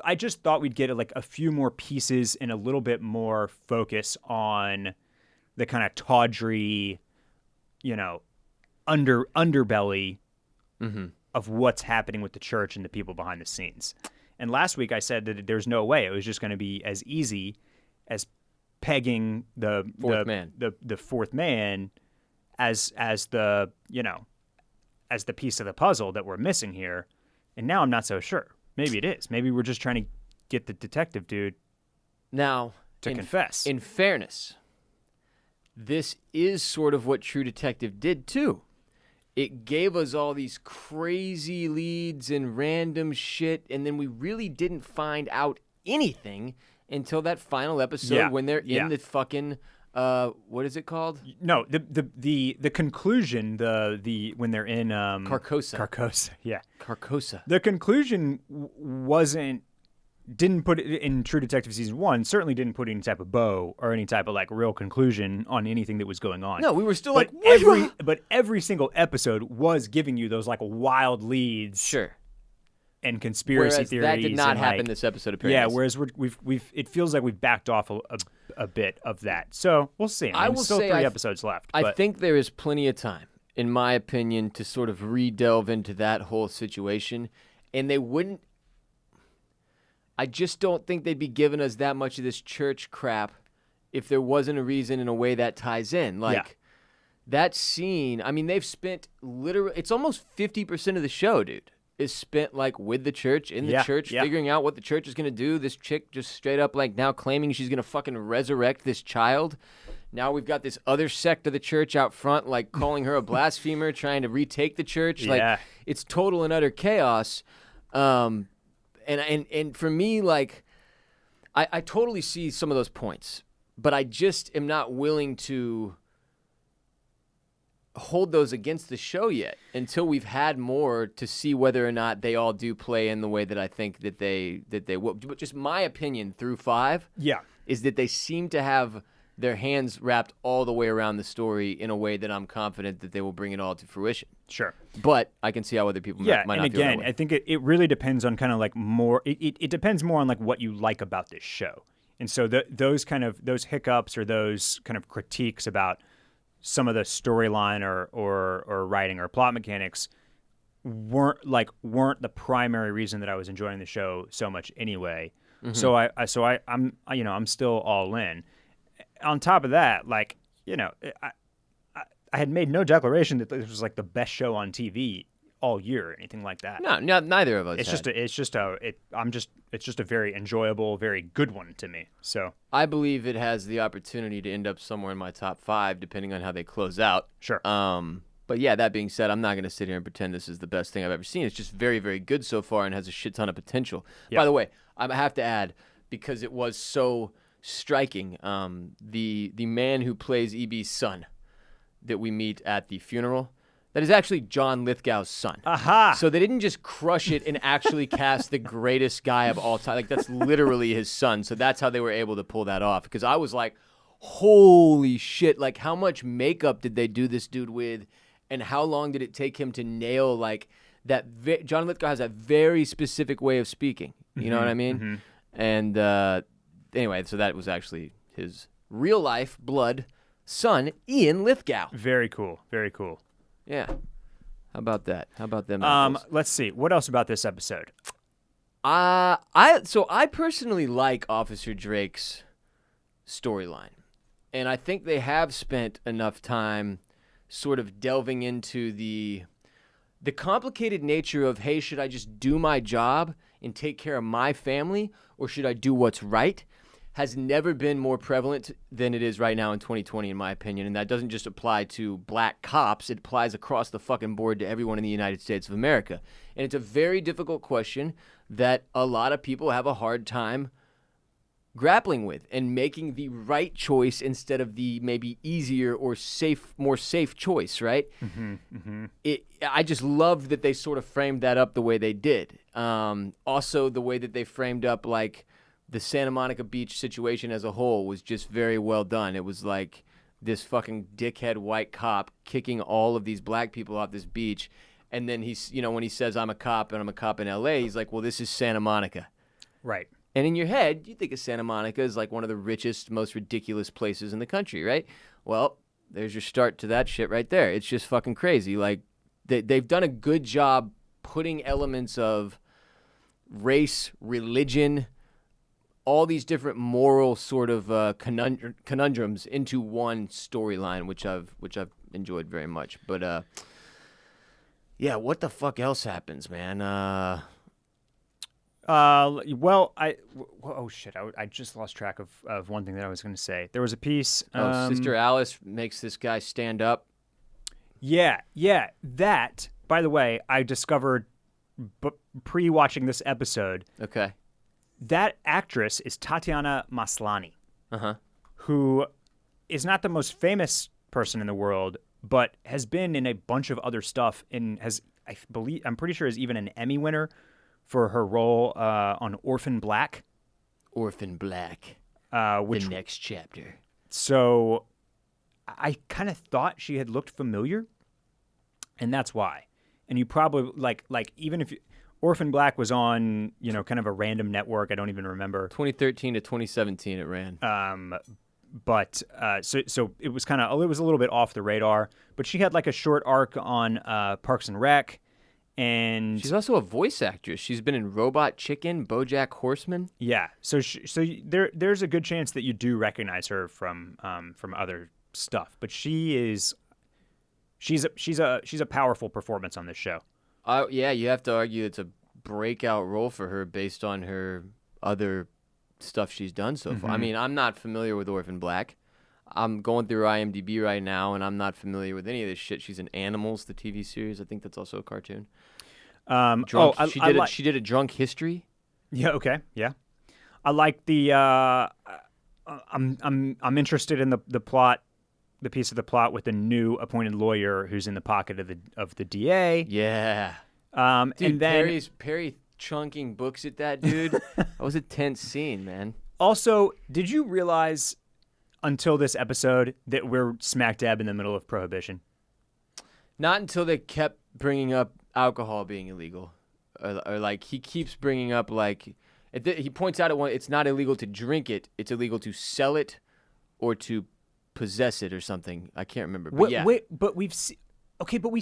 I just thought we'd get like a few more pieces and a little bit more focus on the kind of tawdry, underbelly of what's happening with the church and the people behind the scenes. And last week I said that there's no way it was just going to be as easy as pegging the fourth man as the as the piece of the puzzle that we're missing here. And now I'm not so sure. Maybe it is. Maybe we're just trying to get the detective dude now to confess. In fairness, this is sort of what True Detective did too. It gave us all these crazy leads and random shit, and then we really didn't find out anything until that final episode when they're in the fucking what is it called? No, the conclusion, the when they're in Carcosa. Yeah. Carcosa. The conclusion didn't put it in True Detective season 1, certainly didn't put any type of bow or any type of like real conclusion on anything that was going on. No, we were still but every single episode was giving you those like wild leads. Sure. And conspiracy theories. That did not happen like, this episode apparently. Yeah, whereas we've it feels like we've backed off a bit of that. So we'll see. I mean, will still say 3 episodes left. I think there is plenty of time, in my opinion, to sort of re-delve into that whole situation. And they wouldn't... I just don't think they'd be giving us that much of this church crap if there wasn't a reason in a way that ties in. Like, that scene, I mean, they've spent literally... It's almost 50% of the show, dude. Is spent like with the church, in the church, figuring out what the church is going to do. This chick just straight up like now claiming she's going to fucking resurrect this child. Now we've got this other sect of the church out front like calling her a blasphemer, trying to retake the church. Like it's total and utter chaos. And for me, like I totally see some of those points, but I just am not willing to hold those against the show yet until we've had more to see whether or not they all do play in the way that I think that they will. But just my opinion through 5 is that they seem to have their hands wrapped all the way around the story in a way that I'm confident that they will bring it all to fruition. Sure. But I can see how other people might not feel that way. And again, I think it really depends on kind of like more, it depends more on like what you like about this show. And so those hiccups or those kind of critiques about some of the storyline or writing or plot mechanics weren't the primary reason that I was enjoying the show so much anyway. Mm-hmm. So I'm still all in. On top of that, like, I had made no declaration that this was like the best show on TV all year or anything like that. No, neither of us. It's just a very enjoyable, very good one to me. So I believe it has the opportunity to end up somewhere in my top 5, depending on how they close out. Sure. But yeah, that being said, I'm not going to sit here and pretend this is the best thing I've ever seen. It's just very, very good so far and has a shit ton of potential. Yeah. By the way, I have to add, because it was so striking, the man who plays EB's son that we meet at the funeral. That is actually John Lithgow's son. Aha! So they didn't just crush it and actually cast the greatest guy of all time. Like, that's literally his son. So that's how they were able to pull that off. Because I was like, holy shit. Like, how much makeup did they do this dude with? And how long did it take him to nail, like, that? John Lithgow has a very specific way of speaking. You know what I mean? Mm-hmm. And anyway, so that was actually his real-life blood son, Ian Lithgow. Very cool. Very cool. Yeah. How about that? How about them apples? Let's see. What else about this episode? I personally like Officer Drake's storyline. And I think they have spent enough time sort of delving into the complicated nature of, hey, should I just do my job and take care of my family, or should I do what's right? has never been more prevalent than it is right now in 2020, in my opinion. And that doesn't just apply to black cops. It applies across the fucking board to everyone in the United States of America. And it's a very difficult question that a lot of people have a hard time grappling with and making the right choice instead of the maybe easier or more safe choice, right? I just loved that they sort of framed that up the way they did. Also, the way that they framed up like the Santa Monica Beach situation as a whole was just very well done. It was like this fucking dickhead white cop kicking all of these black people off this beach. And then he's, when he says, I'm a cop and I'm a cop in LA, he's like, well, this is Santa Monica. Right. And in your head, you think of Santa Monica as like one of the richest, most ridiculous places in the country, right? Well, there's your start to that shit right there. It's just fucking crazy. Like, they've done a good job putting elements of race, religion, all these different moral sort of conundrums into one storyline, which I've enjoyed very much. But yeah, what the fuck else happens, man? Oh shit! I just lost track of one thing that I was going to say. There was a piece. Sister Alice makes this guy stand up. Yeah. That, by the way, I discovered pre-watching this episode. Okay. That actress is Tatiana Maslany, who is not the most famous person in the world, but has been in a bunch of other stuff and I'm pretty sure is even an Emmy winner for her role on Orphan Black. Orphan Black. The next chapter. So I kind of thought she had looked familiar, and that's why. And you probably, like even if Orphan Black was on, kind of a random network, I don't even remember. 2013 to 2017 it ran. But so it was it was a little bit off the radar. But she had like a short arc on Parks and Rec. And she's also a voice actress. She's been in Robot Chicken, BoJack Horseman. Yeah, so there's a good chance that you do recognize her from other stuff. But she's a powerful performance on this show. Yeah, you have to argue it's a breakout role for her based on her other stuff she's done so far. I mean, I'm not familiar with Orphan Black. I'm going through IMDb right now, and I'm not familiar with any of this shit. She's in Animals, the TV series. I think that's also a cartoon. She did a Drunk History. Yeah. Okay. Yeah. I like the. I'm interested in the plot, the piece of the plot with the new appointed lawyer who's in the pocket of the DA. Yeah. Dude, and then Perry chunking books at that dude. That was a tense scene, man. Also, did you realize until this episode that we're smack dab in the middle of Prohibition? Not until they kept bringing up alcohol being illegal, or like he keeps bringing up like he points out it's not illegal to drink it; it's illegal to sell it or to possess it or something. I can't remember. But yeah, but we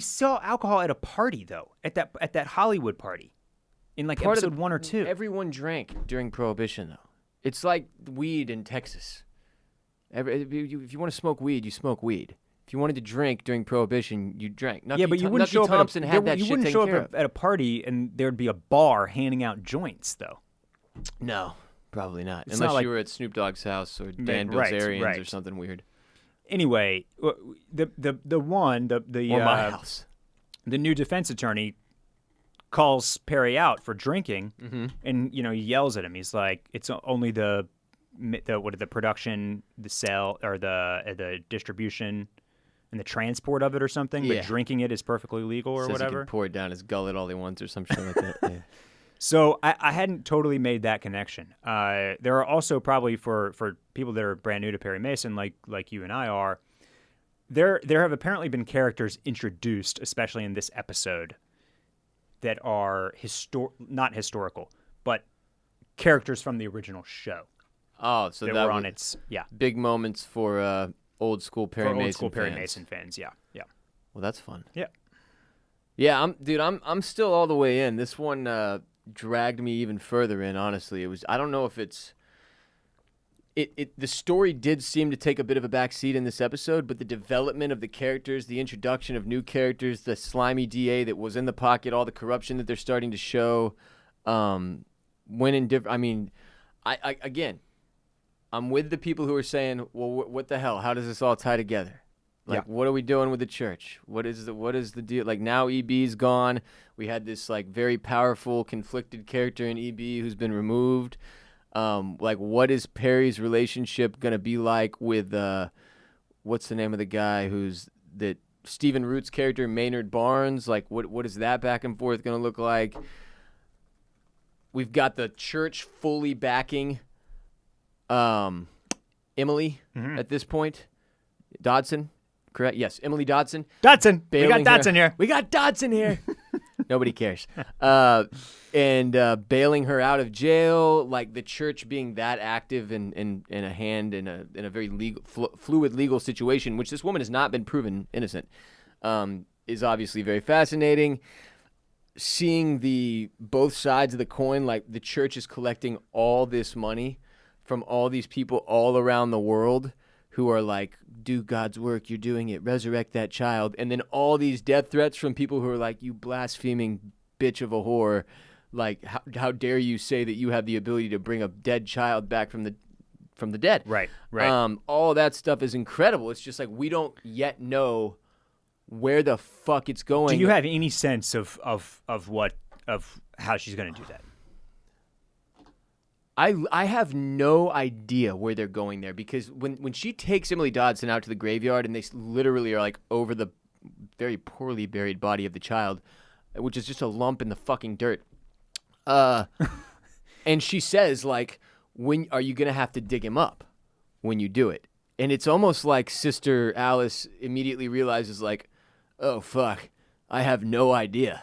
saw alcohol at a party though, at that Hollywood party, in like episode 1 or 2. Everyone drank during Prohibition though. It's like weed in Texas. If you want to smoke weed, you smoke weed. If you wanted to drink during Prohibition, you drank. But you wouldn't show up at a party and there'd be a bar handing out joints, though. No, probably not. It's Unless not you were at Snoop Dogg's house or Dan Bilzerian's or something weird. Anyway, or my house. The new defense attorney calls Perry out for drinking, and he yells at him. He's like, "It's only the production, the sale, or the distribution, and the transport of it, or something. Yeah. But drinking it is perfectly legal, or whatever." He can pour it down his gullet all he wants, or some shit like that. Yeah. So I hadn't totally made that connection. There are also probably for people that are brand new to Perry Mason, like you and I are. There have apparently been characters introduced, especially in this episode, that are not historical, but characters from the original show. Oh, so that were on its big moments for old school Perry Mason fans. Yeah. Well, that's fun. Yeah. I'm still all the way in. This one dragged me even further in. Honestly, I don't know if it's. The story did seem to take a bit of a backseat in this episode, but the development of the characters, the introduction of new characters, the slimy DA that was in the pocket, all the corruption that they're starting to show, went in different. I mean, again, I'm with the people who are saying, well, what the hell? How does this all tie together? Like, what are we doing with the church? What is the deal? Like, now EB's gone. We had this, like, very powerful, conflicted character in EB who's been removed. Like, what is Perry's relationship going to be like with, what's the name of the guy that Stephen Root's character, Maynard Barnes? Like, what is that back and forth going to look like? We've got the church fully backing Emily at this point. Dodson. Correct. Yes, Emily Dodson. Dodson. We got Dodson here. We got Dodson here. Nobody cares. And bailing her out of jail, like the church being that active in a hand in a very legal, fluid legal situation, which this woman has not been proven innocent, is obviously very fascinating. Seeing both sides of the coin, like the church is collecting all this money from all these people all around the world who are like, do God's work, you're doing it, resurrect that child. And then all these death threats from people who are like, you blaspheming bitch of a whore. Like, how dare you say that you have the ability to bring a dead child back from the dead? Right. All that stuff is incredible. It's just like we don't yet know where the fuck it's going. Do you have any sense of how she's going to do that? I have no idea where they're going there, because when she takes Emily Dodson out to the graveyard and they literally are like over the very poorly buried body of the child, which is just a lump in the fucking dirt. And she says, like, when are you going to have to dig him up when you do it? And it's almost like Sister Alice immediately realizes, like, oh, fuck, I have no idea.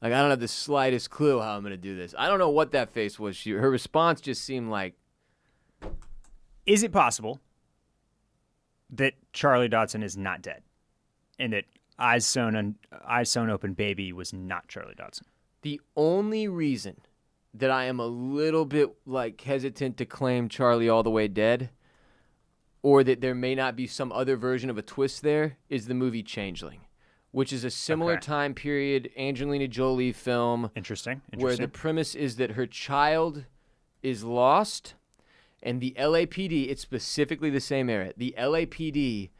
Like, I don't have the slightest clue how I'm going to do this. I don't know what that face was. Her response just seemed like... Is it possible that Charlie Dodson is not dead and that Eyes Sewn Open Baby was not Charlie Dodson? The only reason that I am a little bit, like, hesitant to claim Charlie all the way dead, or that there may not be some other version of a twist there, is the movie Changeling, which is a similar time period Angelina Jolie film. Interesting. Where the premise is that her child is lost, and the LAPD, it's specifically the same era, the LAPD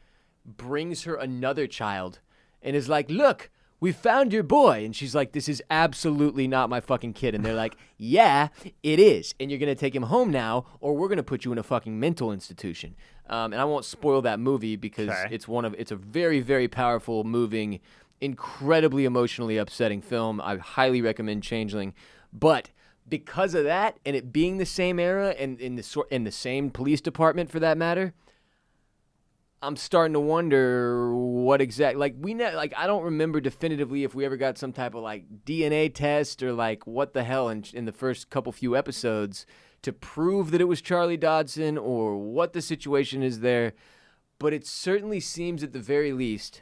brings her another child and is like, look, we found your boy. And she's like, this is absolutely not my fucking kid. And they're like, yeah, it is. And you're going to take him home now, or we're going to put you in a fucking mental institution. And I won't spoil that movie because it's a very, very powerful, moving, incredibly emotionally upsetting film. I highly recommend Changeling. But because of that, and it being the same era and in the same police department for that matter, I'm starting to wonder what exactly, like, I don't remember definitively if we ever got some type of, like, DNA test or, like, what the hell in the first few episodes to prove that it was Charlie Dodson or what the situation is there. But it certainly seems at the very least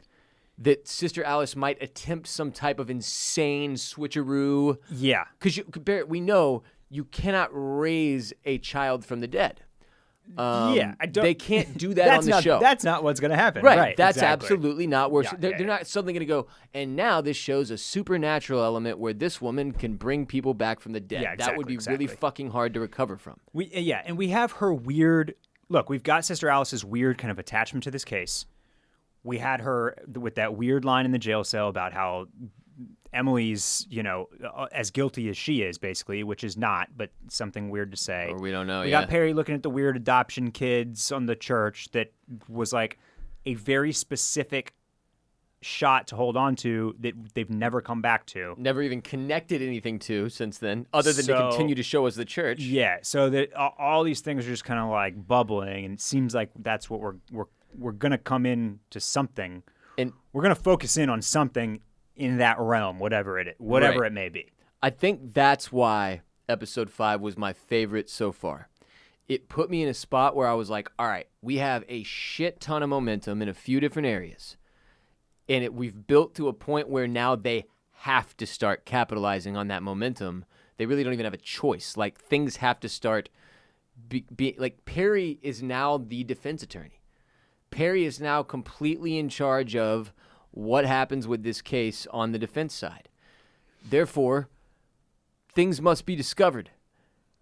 that Sister Alice might attempt some type of insane switcheroo. Yeah. Because we know you cannot raise a child from the dead. They can't do that on the show. That's not what's going to happen. Right. That's absolutely not where they're not suddenly going to go, and now this shows a supernatural element where this woman can bring people back from the dead. Yeah, that would be really fucking hard to recover from. And we have her weird... Look, we've got Sister Alice's weird kind of attachment to this case. We had her with that weird line in the jail cell about how Emily's, as guilty as she is, basically, which is not, but something weird to say. Or we don't know. We got Perry looking at the weird adoption kids on the church that was like a very specific shot to hold on to that they've never come back to. Never even connected anything to since then, other than to continue to show us the church. Yeah, so that all these things are just kind of like bubbling, and it seems like that's what we're going to come in to something. And we're going to focus in on something in that realm, whatever it may be. I think that's why episode 5 was my favorite so far. It put me in a spot where I was like, all right, we have a shit ton of momentum in a few different areas. And we've built to a point where now they have to start capitalizing on that momentum. They really don't even have a choice. Like, things have to start like, Perry is now the defense attorney. Perry is now completely in charge of what happens with this case on the defense side. Therefore, things must be discovered.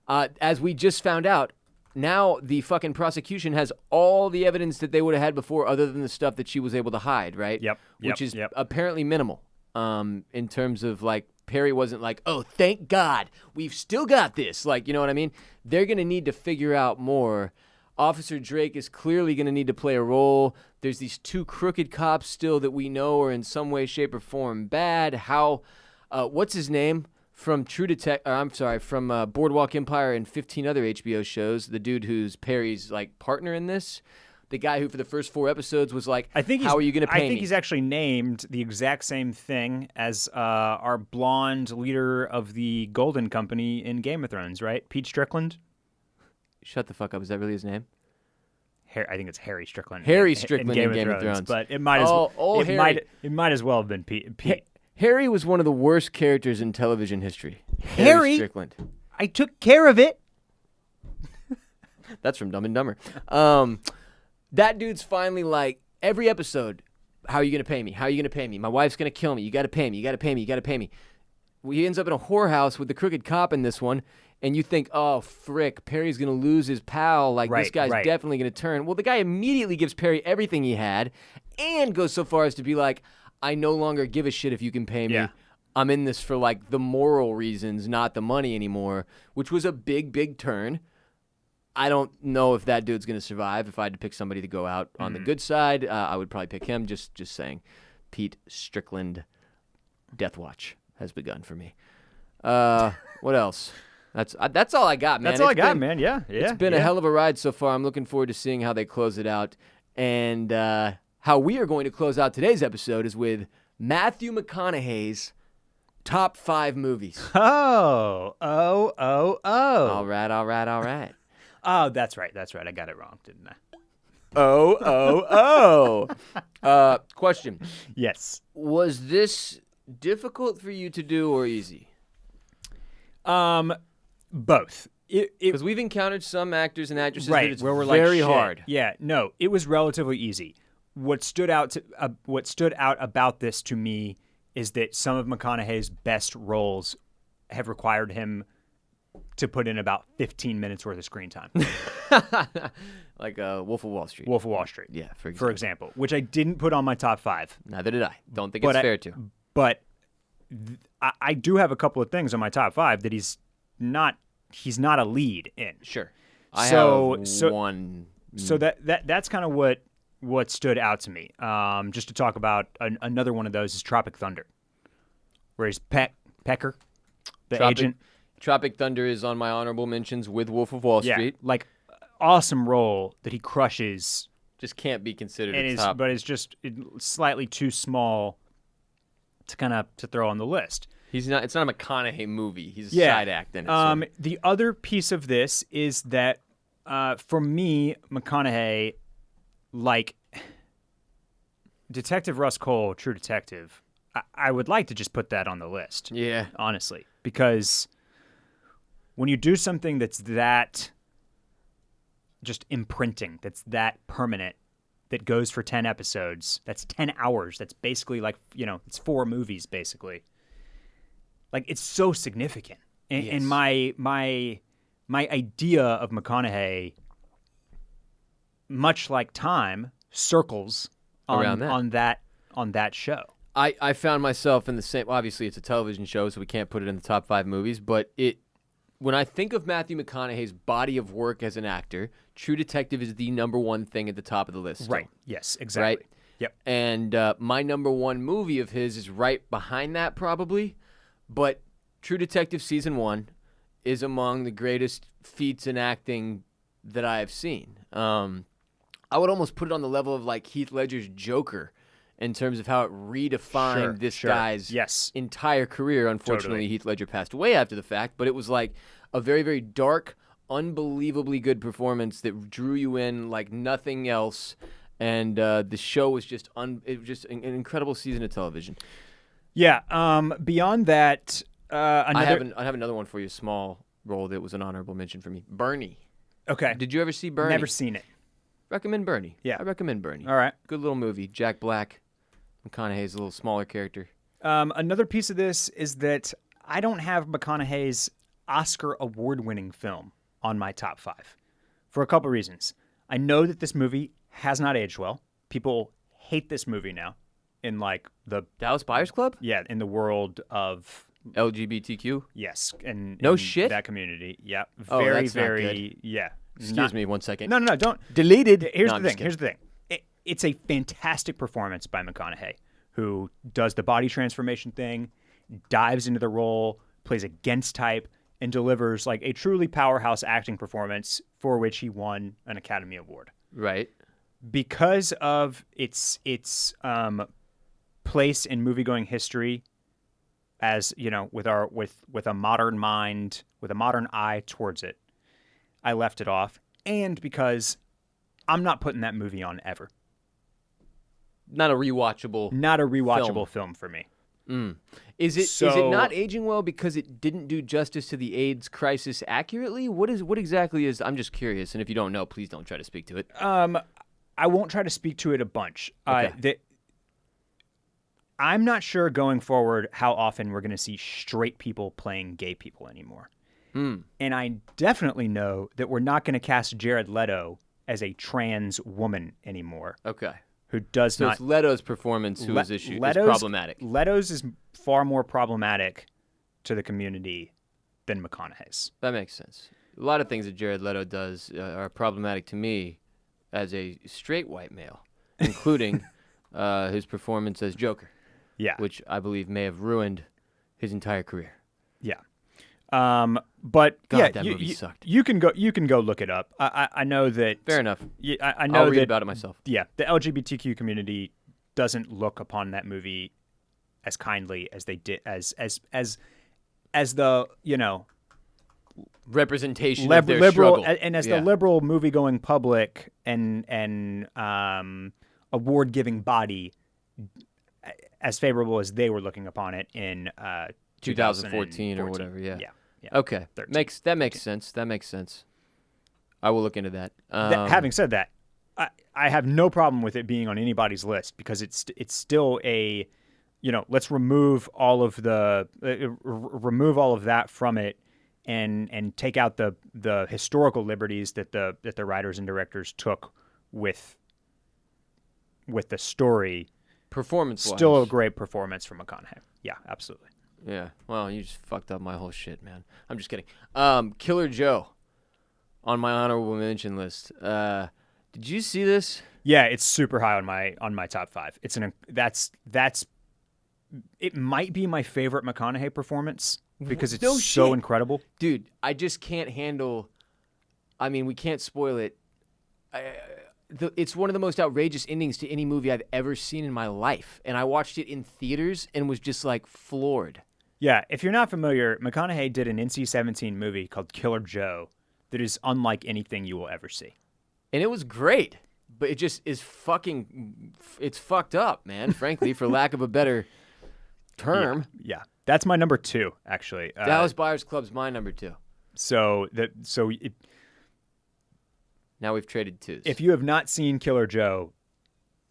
As we just found out, now the fucking prosecution has all the evidence that they would have had before, other than the stuff that she was able to hide, right? Yep. Which is apparently minimal. In terms of like Perry wasn't like, oh, thank God, we've still got this. Like, you know what I mean? They're gonna need to figure out more. Officer Drake is clearly going to need to play a role. There's these two crooked cops still that we know are in some way, shape, or form bad. What's his name from from Boardwalk Empire and 15 other HBO shows? The dude who's Perry's like partner in this, the guy who for the first 4 episodes was like, "How are you going to pay me?" I think he's actually named the exact same thing as our blonde leader of the Golden Company in Game of Thrones, right? Pete Strickland. Shut the fuck up. Is that really his name? I think it's Harry Strickland. Harry Strickland in Game of Thrones. But it might as well have been Pete. Harry was one of the worst characters in television history. Harry Strickland. I took care of it. That's from Dumb and Dumber. That dude's finally like, every episode, how are you going to pay me? How are you going to pay me? My wife's going to kill me. You got to pay me. You got to pay me. You got to pay me. He ends up in a whorehouse with the crooked cop in this one, and you think, oh, frick, Perry's going to lose his pal. Like, this guy's definitely going to turn. Well, the guy immediately gives Perry everything he had and goes so far as to be like, I no longer give a shit if you can pay me. Yeah. I'm in this for, like, the moral reasons, not the money anymore, which was a big, big turn. I don't know if that dude's going to survive. If I had to pick somebody to go out on the good side, I would probably pick him. Just saying. Pete Strickland, Death Watch has begun for me. What else? That's all I got, man. That's all I got, man. Yeah. It's been a hell of a ride so far. I'm looking forward to seeing how they close it out. And how we are going to close out today's episode is with Matthew McConaughey's top 5 movies. Oh. All right. Oh, that's right. I got it wrong, didn't I? Question. Yes. Was this difficult for you to do or easy? Both. Because we've encountered some actors and actresses that it's where we're very like, hard. Yeah, no, it was relatively easy. What stood out about this to me is that some of McConaughey's best roles have required him to put in about 15 minutes worth of screen time. Like Wolf of Wall Street. Wolf of Wall Street. Yeah, for example, which I didn't put on my top 5. Neither did I. Don't think it's fair to. But I do have a couple of things on my top 5 that he's not a lead in. Sure. I have one. So that's kind of what stood out to me. Just to talk about another one of those is Tropic Thunder, where he's Pecker, the agent. Tropic Thunder is on my honorable mentions with Wolf of Wall Street. Like awesome role that he crushes. Just can't be considered a top. But it's just slightly too small to throw on the list. It's not a McConaughey movie. He's a side act in it. The other piece of this is that for me, McConaughey, like Detective Russ Cole, True Detective, I would like to just put that on the list. Yeah. Honestly. Because when you do something that's that just imprinting, that's that permanent, that goes for 10 episodes, that's 10 hours, that's basically like, it's 4 movies basically. Like, it's so significant. And my idea of McConaughey, much like time, circles on that show. I found myself in the same. Obviously, it's a television show, so we can't put it in the top 5 movies. But when I think of Matthew McConaughey's body of work as an actor, True Detective is the number one thing at the top of the list. Right. Still. Yes. Exactly. Right. Yep. And my number one movie of his is right behind that, probably. But True Detective Season 1 is among the greatest feats in acting that I have seen. I would almost put it on the level of like Heath Ledger's Joker in terms of how it redefined this guy's entire career. Unfortunately, Heath Ledger passed away after the fact, but it was like a very, very dark, unbelievably good performance that drew you in like nothing else. And the show was just it was just an incredible season of television. Yeah. Beyond that, I have another one for you. A small role that was an honorable mention for me. Bernie. Okay. Did you ever see Bernie? Never seen it. Recommend Bernie. Yeah. I recommend Bernie. All right. Good little movie. Jack Black. McConaughey's a little smaller character. Another piece of this is that I don't have McConaughey's Oscar award-winning film on my top 5. for a couple reasons. I know that this movie has not aged well. People hate this movie now in like the Dallas Buyers Club? Yeah, in the world of LGBTQ? yes, and No in shit? that community. Yeah, Oh, very that's not very good. yeah. Excuse me 1 second. No, don't. Deleted. Here's No, the I'm just thing. Here's the thing. It's a fantastic performance by McConaughey, who does the body transformation thing, dives into the role, plays against type, and delivers like a truly powerhouse acting performance for which he won an Academy Award. Right. Because of its place in movie-going history, as you know, with a modern mind, with a modern eye towards it, I left it off, and because I'm not putting that movie on ever. Not a rewatchable film for me. Is it not aging well because it didn't do justice to the AIDS crisis accurately? What exactly is? I'm just curious, and if you don't know, please don't try to speak to it. I won't try to speak to it a bunch. Okay. I'm not sure going forward how often we're going to see straight people playing gay people anymore. And I definitely know that we're not going to cast Jared Leto as a trans woman anymore. Okay. Who does so not? It's Leto's performance who is problematic. Leto's is far more problematic to the community than McConaughey's. That makes sense. A lot of things that Jared Leto does are problematic to me as a straight white male, including his performance as Joker. Yeah. Which I believe may have ruined his entire career. Yeah. But God, yeah, that movie sucked. You can go look it up. I know that. Fair enough. I know I'll read that, about it myself. Yeah, the LGBTQ community doesn't look upon that movie as kindly as they did as the representation of their liberal struggle. and as the liberal movie going public and award giving body as favorable as they were looking upon it in 2014 or whatever. Yeah. Okay. 13. That makes sense. That makes sense. I will look into that. Having said that, I have no problem with it being on anybody's list because it's still a, let's remove all of that from it and take out the historical liberties that the writers and directors took with the story. Performance-wise. Still a great performance from McConaughey. Yeah, absolutely. Yeah. Well, you just fucked up my whole shit, man. I'm just kidding. Killer Joe on my honorable mention list. Did you see this? Yeah, it's super high on my top 5. It might be my favorite McConaughey performance because it's so incredible. Dude, I just can't handle. I mean, we can't spoil it. It's one of the most outrageous endings to any movie I've ever seen in my life, and I watched it in theaters and was just like floored. Yeah, if you're not familiar, McConaughey did an NC-17 movie called Killer Joe that is unlike anything you will ever see. And it was great, but it just is it's fucked up, man, frankly, for lack of a better term. Yeah. That's my number 2, actually. Dallas Buyers Club's my number 2. Now we've traded 2s. If you have not seen Killer Joe,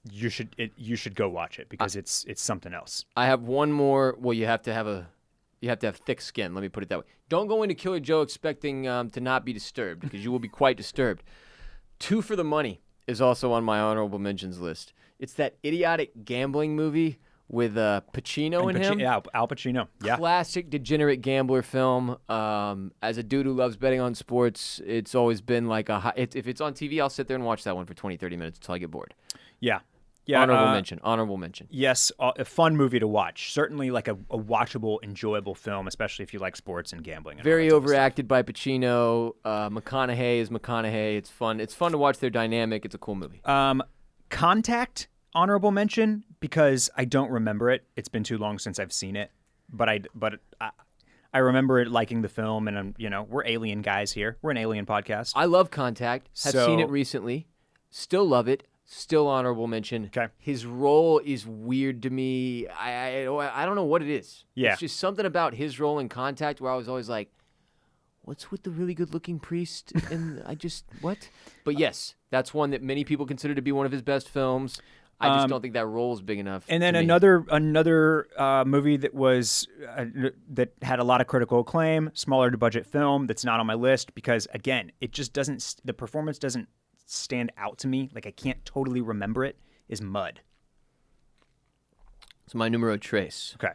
you should go watch it because it's something else. I have one more. Well, you have to have thick skin. Let me put it that way. Don't go into Killer Joe expecting to not be disturbed because you will be quite disturbed. 2 for the Money is also on my honorable mentions list. It's that idiotic gambling movie with Pacino in him. Yeah, Al Pacino. Yeah. Classic degenerate gambler film. As a dude who loves betting on sports, it's always been like if it's on TV, I'll sit there and watch that one for 20, 30 minutes until I get bored. Yeah. Honorable mention. Yes, a fun movie to watch. Certainly like a watchable, enjoyable film, especially if you like sports and gambling. And very overacted by Pacino. McConaughey is McConaughey. It's fun. It's fun to watch their dynamic. It's a cool movie. Contact, honorable mention, because I don't remember it. It's been too long since I've seen it. But I remember it liking the film, and we're alien guys here. We're an alien podcast. I love Contact. Have seen it recently. Still love it. Still honorable mention. Okay. His role is weird to me. I don't know what it is. Yeah. It's just something about his role in Contact where I was always like, what's with the really good-looking priest? And what? But yes, that's one that many people consider to be one of his best films. I just don't think that role is big enough. And then to me. another movie that was that had a lot of critical acclaim, smaller to budget film that's not on my list because again, it just doesn't. The performance doesn't stand out to me. Like I can't totally remember it. Is Mud. It's my numero tres. Okay.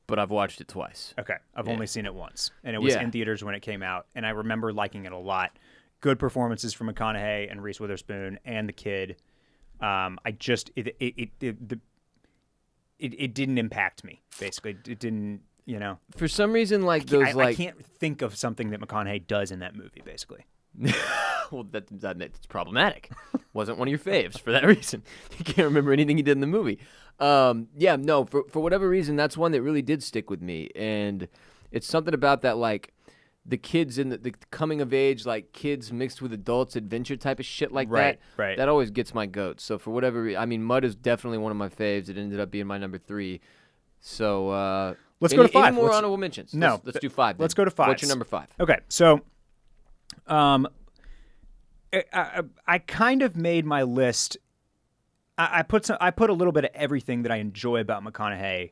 But I've watched it twice. Okay. I've only seen it once, and it was in theaters when it came out, and I remember liking it a lot. Good performances from McConaughey and Reese Witherspoon and the kid. It didn't impact me. Basically, it didn't. You know, for some reason, I can't think of something that McConaughey does in that movie. Basically, well, that's problematic. Wasn't one of your faves for that reason. You can't remember anything he did in the movie. For whatever reason, that's one that really did stick with me, and it's something about that the kids in the coming of age, kids mixed with adults adventure type of shit like that. Right. That always gets my goat. So for whatever reason, I mean, Mud is definitely one of my faves. It ended up being my number 3. So let's go to 5. Any more honorable mentions? No, let's do 5. Then. Let's go to 5. What's your number 5? Okay, so I kind of made my list. I put a little bit of everything that I enjoy about McConaughey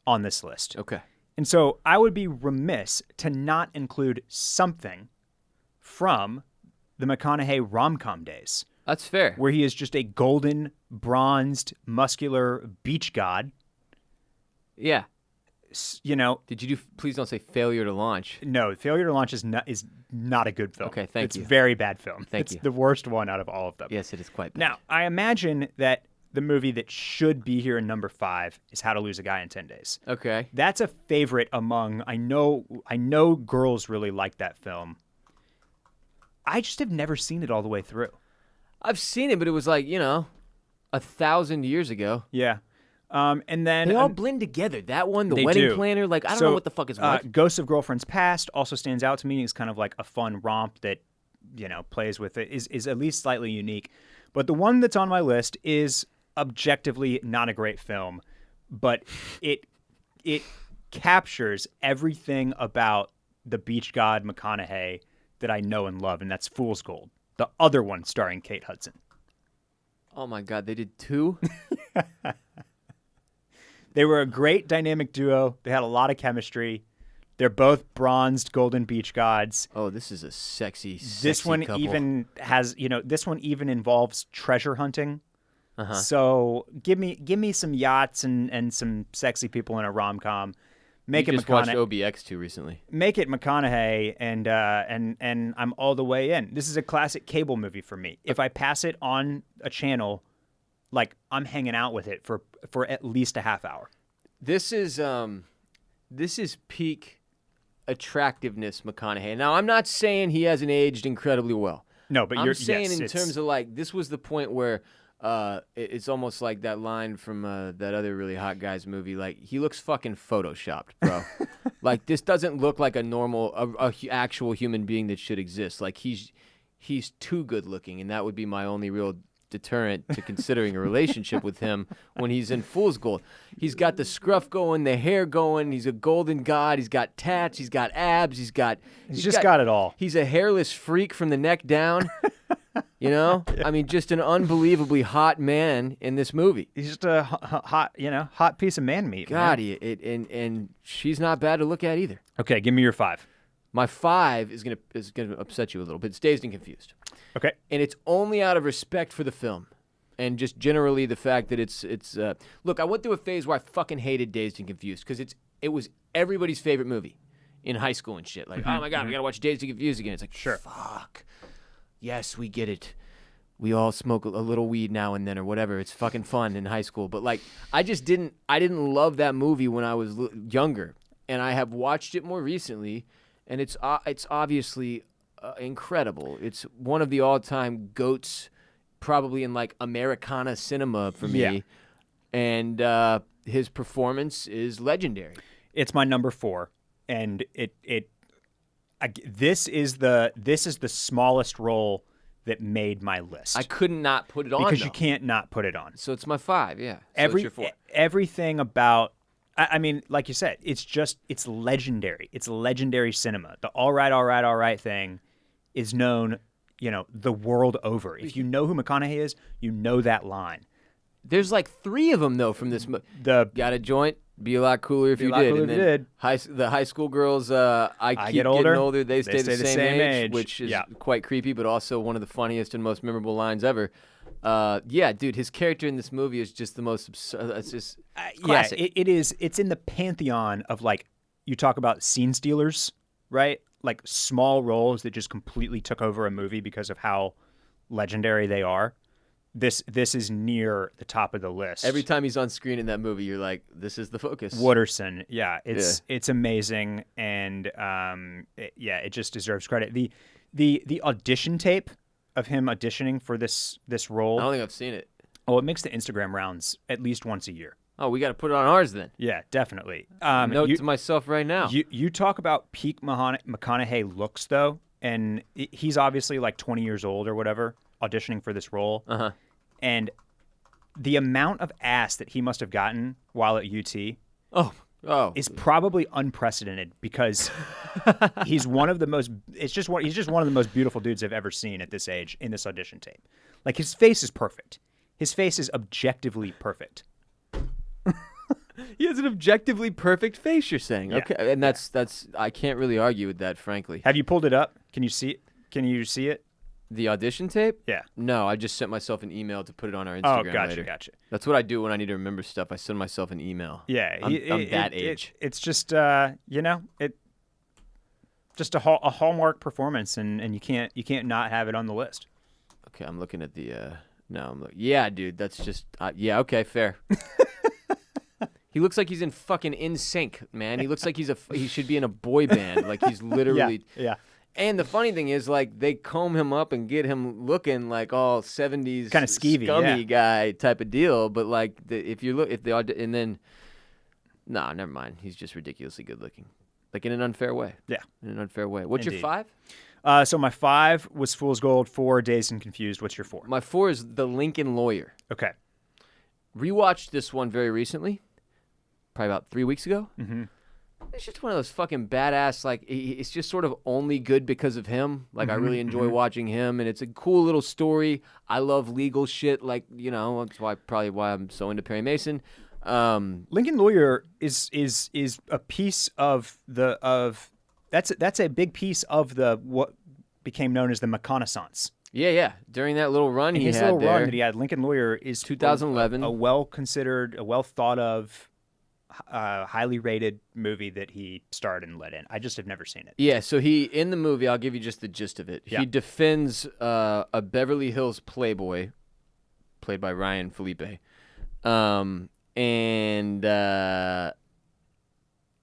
on this list. Okay. And so I would be remiss to not include something from the McConaughey rom-com days. That's fair. Where he is just a golden, bronzed, muscular beach god. Yeah. You know. Did you do, please don't say Failure to Launch. No, Failure to Launch is not a good film. Okay, thank you. you. It's a very bad film. Thank you. It's the worst one out of all of them. Yes, it is quite bad. Now, I imagine that the movie that should be here in number 5 is How to Lose a Guy in 10 Days. Okay. That's a favorite among, I know girls really like that film. I just have never seen it all the way through. I've seen it, but it was 1,000 years ago. Yeah. And then they all blend together. That one, the wedding planner, I don't know what the fuck is what. Ghosts of Girlfriends Past also stands out to me. It's kind of like a fun romp that, plays with it, is at least slightly unique. But the one that's on my list is objectively not a great film, but it captures everything about the beach god McConaughey that I know and love, and that's Fool's Gold, the other one starring Kate Hudson. Oh my God, they did 2? They were a great dynamic duo. They had a lot of chemistry. They're both bronzed golden beach gods. Oh, this is a sexy This one couple. even has, this one even involves treasure hunting. Uh-huh. So give me some yachts and some sexy people in a rom-com. Make it McConaughey. Watched OBX2 recently. Make it McConaughey, and I'm all the way in. This is a classic cable movie for me. If I pass it on a channel, I'm hanging out with it for at least a half hour. This is peak attractiveness McConaughey. Now, I'm not saying he hasn't aged incredibly well. No, but I'm saying in terms of this was the point where it's almost like that line from that other really hot guy's movie. He looks fucking photoshopped, bro. This doesn't look like a normal, actual human being that should exist. He's too good looking, and that would be my only real deterrent to considering a relationship with him when he's in Fool's Gold. He's got the scruff going, the hair going. He's a golden god. He's got tats. He's got abs. He's got it all. He's a hairless freak from the neck down. I mean, just an unbelievably hot man in this movie. He's just a hot piece of man meat. God, and she's not bad to look at either. Okay, give me your 5. My 5 is gonna upset you a little bit. It's Dazed and Confused. Okay. And it's only out of respect for the film, and just generally the fact that it's. Look, I went through a phase where I fucking hated Dazed and Confused because it was everybody's favorite movie in high school and shit. Oh my God, we gotta watch Dazed and Confused again. It's sure. Fuck. Yes, we get it. We all smoke a little weed now and then or whatever. It's fucking fun in high school. But I didn't love that movie when I was younger, and I have watched it more recently, and it's obviously incredible. It's one of the all-time GOATs, probably in Americana cinema for me. Yeah. And his performance is legendary. It's my number 4, and this is the smallest role that made my list. I couldn't not put it on because though. You can't not put it on. So it's my 5. Yeah. So it's your 4. Everything about. I mean, like you said, it's legendary. It's legendary cinema. The all right thing is known, the world over. If you know who McConaughey is, you know that line. There's like 3 of them though from this. Got a joint? Be a lot cooler if you did. And then the high school girls, I keep getting older. They stay the same age, which is quite creepy, but also one of the funniest and most memorable lines ever. Yeah, dude, his character in this movie is just the most absurd. It's just classic. Yeah, it is. It's in the pantheon of, like, you talk about scene stealers, right? Like small roles that just completely took over a movie because of how legendary they are. This is near the top of the list. Every time he's on screen in that movie, you're like, this is the focus. Wooderson, it's amazing, and it just deserves credit. The audition tape of him auditioning for this role. I don't think I've seen it. Oh, it makes the Instagram rounds at least once a year. Oh, we got to put it on ours then. Yeah, definitely. Note to myself right now. You talk about peak McConaughey looks, though, and he's obviously like 20 years old or whatever, auditioning for this role. Uh-huh. And the amount of ass that he must have gotten while at UT is probably unprecedented, because he's one of the most he's just one of the most beautiful dudes I've ever seen at this age in this audition tape. Like, his face is perfect. His face is objectively perfect. He has an objectively perfect face, you're saying. Yeah. Okay, and that's I can't really argue with that, frankly. Have you pulled it up? Can you see it? Can you see it? The audition tape? Yeah. No, I just sent myself an email to put it on our Instagram later. Gotcha. That's what I do when I need to remember stuff. I send myself an email. Yeah. I'm that age. It's just, just a hallmark performance, and you can't not have it on the list. Okay, I'm looking at the, yeah, dude, that's just, yeah, okay, fair. He looks like he's in fucking NSYNC, man. He looks like he should be in a boy band. Like, he's literally. Yeah. And the funny thing is, like, they comb him up and get him looking like all 70s kind of skeevy, scummy guy type of deal. But like, nah, never mind. He's just ridiculously good looking, like in an unfair way. Yeah, in an unfair way. What's Indeed. your 5? So my 5 was Fool's Gold. 4, Dazed and Confused. What's your 4? My 4 is The Lincoln Lawyer. Okay. Rewatched this one very recently, probably about 3 weeks ago. Mm-hmm. It's just one of those fucking badass, like, it's just sort of only good because of him. Like, I really enjoy watching him, and it's a cool little story. I love legal shit, like, that's probably why I'm so into Perry Mason. Lincoln Lawyer is a piece of that's a big piece of what became known as the McConaissance. Yeah. During that little run run that he had, Lincoln Lawyer is 2011, a well-considered, a well-thought-of, highly rated movie that he starred and led in. I just have never seen it. Yeah, so in the movie, I'll give you just the gist of it. Yeah. He defends a Beverly Hills playboy, played by Ryan Felipe, and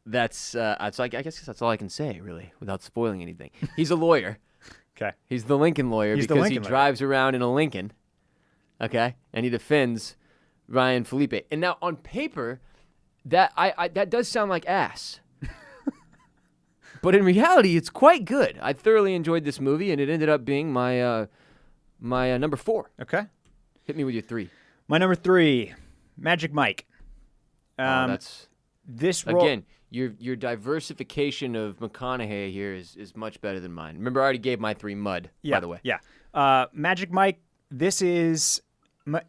that's so I guess that's all I can say, really, without spoiling anything. He's a lawyer. Okay. He's the Lincoln Lawyer because he drives around in a Lincoln. Okay, and he defends Ryan Felipe. And now on paper, that does sound like ass. But in reality, it's quite good. I thoroughly enjoyed this movie, and it ended up being my number 4. Okay. Hit me with your 3. My number 3, Magic Mike. That's this role, again. Your diversification of McConaughey here is much better than mine. Remember, I already gave my 3 Mud, by the way. Yeah. Magic Mike, this is...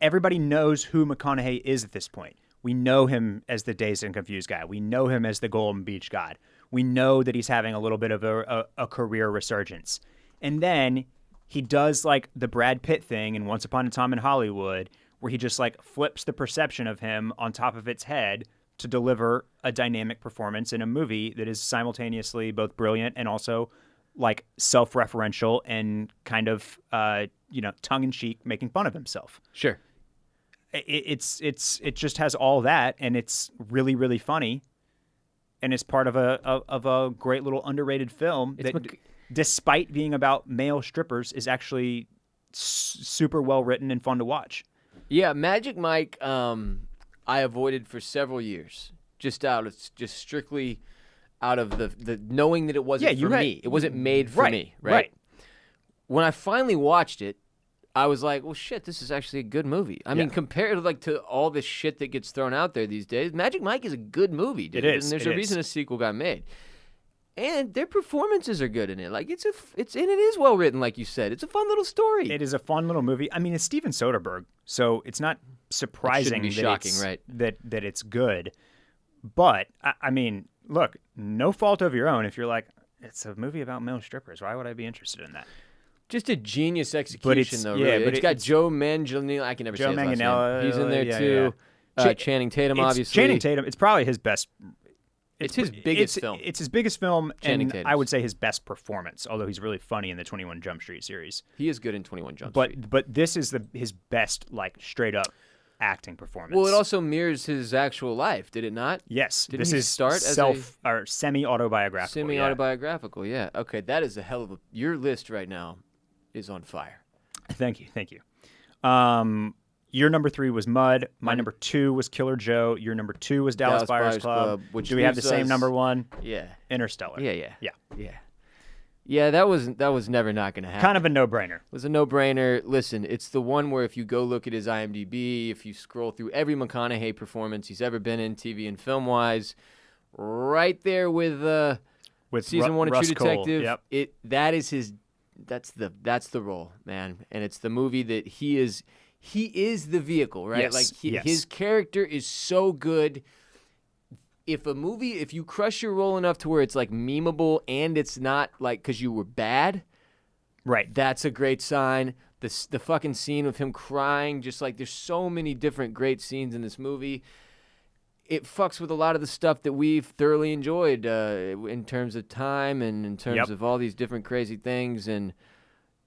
Everybody knows who McConaughey is at this point. We know him as the Dazed and Confused guy. We know him as the Golden Beach God. We know that he's having a little bit of a career resurgence. And then he does, like, the Brad Pitt thing in Once Upon a Time in Hollywood, where he just, like, flips the perception of him on top of its head to deliver a dynamic performance in a movie that is simultaneously both brilliant and also, like, self-referential and kind of, tongue-in-cheek, making fun of himself. Sure. It just has all that, and it's really, really funny, and it's part of a great little underrated film that, despite being about male strippers, is actually super well written and fun to watch. Yeah, Magic Mike, I avoided for several years, just strictly out of the knowing that it wasn't for me. It wasn't made for me, right? When I finally watched it, I was like, well, shit, this is actually a good movie. I mean, compared to all this shit that gets thrown out there these days, Magic Mike is a good movie, dude. It is. And there's a reason a sequel got made. And their performances are good in it. Like, it is well written, like you said. It's a fun little story. It is a fun little movie. I mean, it's Steven Soderbergh, so it's not surprising be shocking, right? that it's good. But I mean, look, no fault of your own. If you're like, it's a movie about male strippers, why would I be interested in that? Just a genius execution, though. Yeah, really. but it's got Joe Manganiello. I can never Joe say his last Manganiello, name. He's in there yeah, too. yeah. Channing Tatum, obviously. Channing Tatum. It's probably his best. It's his biggest film. It's his biggest film, Channing and I would say his best performance. Although he's really funny in the 21 Jump Street series. He is good in 21 Jump Street. But this is his best, like, straight up acting performance. Well, it also mirrors his actual life, did it not? Yes. Didn't this he is start as or semi-autobiographical. Semi-autobiographical, yeah. Okay, that is a hell of a... Your list right now is on fire. Thank you. Your number 3 was Mud. My number 2 was Killer Joe. Your number 2 was Dallas Buyers Club. Which do we have the same number 1? Yeah. Interstellar. Yeah, that was never not going to happen. Kind of a no-brainer. It was a no-brainer. Listen, it's the one where if you go look at his IMDb, if you scroll through every McConaughey performance he's ever been in, TV and film-wise, right there with season 1 of Russ True Cole. Detective. Yep. That's the role, man, and it's the movie that he is the vehicle, right? Yes, Like his character is so good. If you crush your role enough to where it's like memeable and it's not like because you were bad, right? That's a great sign. The fucking scene of him crying, just like there's so many different great scenes in this movie. It fucks with a lot of the stuff that we've thoroughly enjoyed in terms of time and in terms of all these different crazy things. And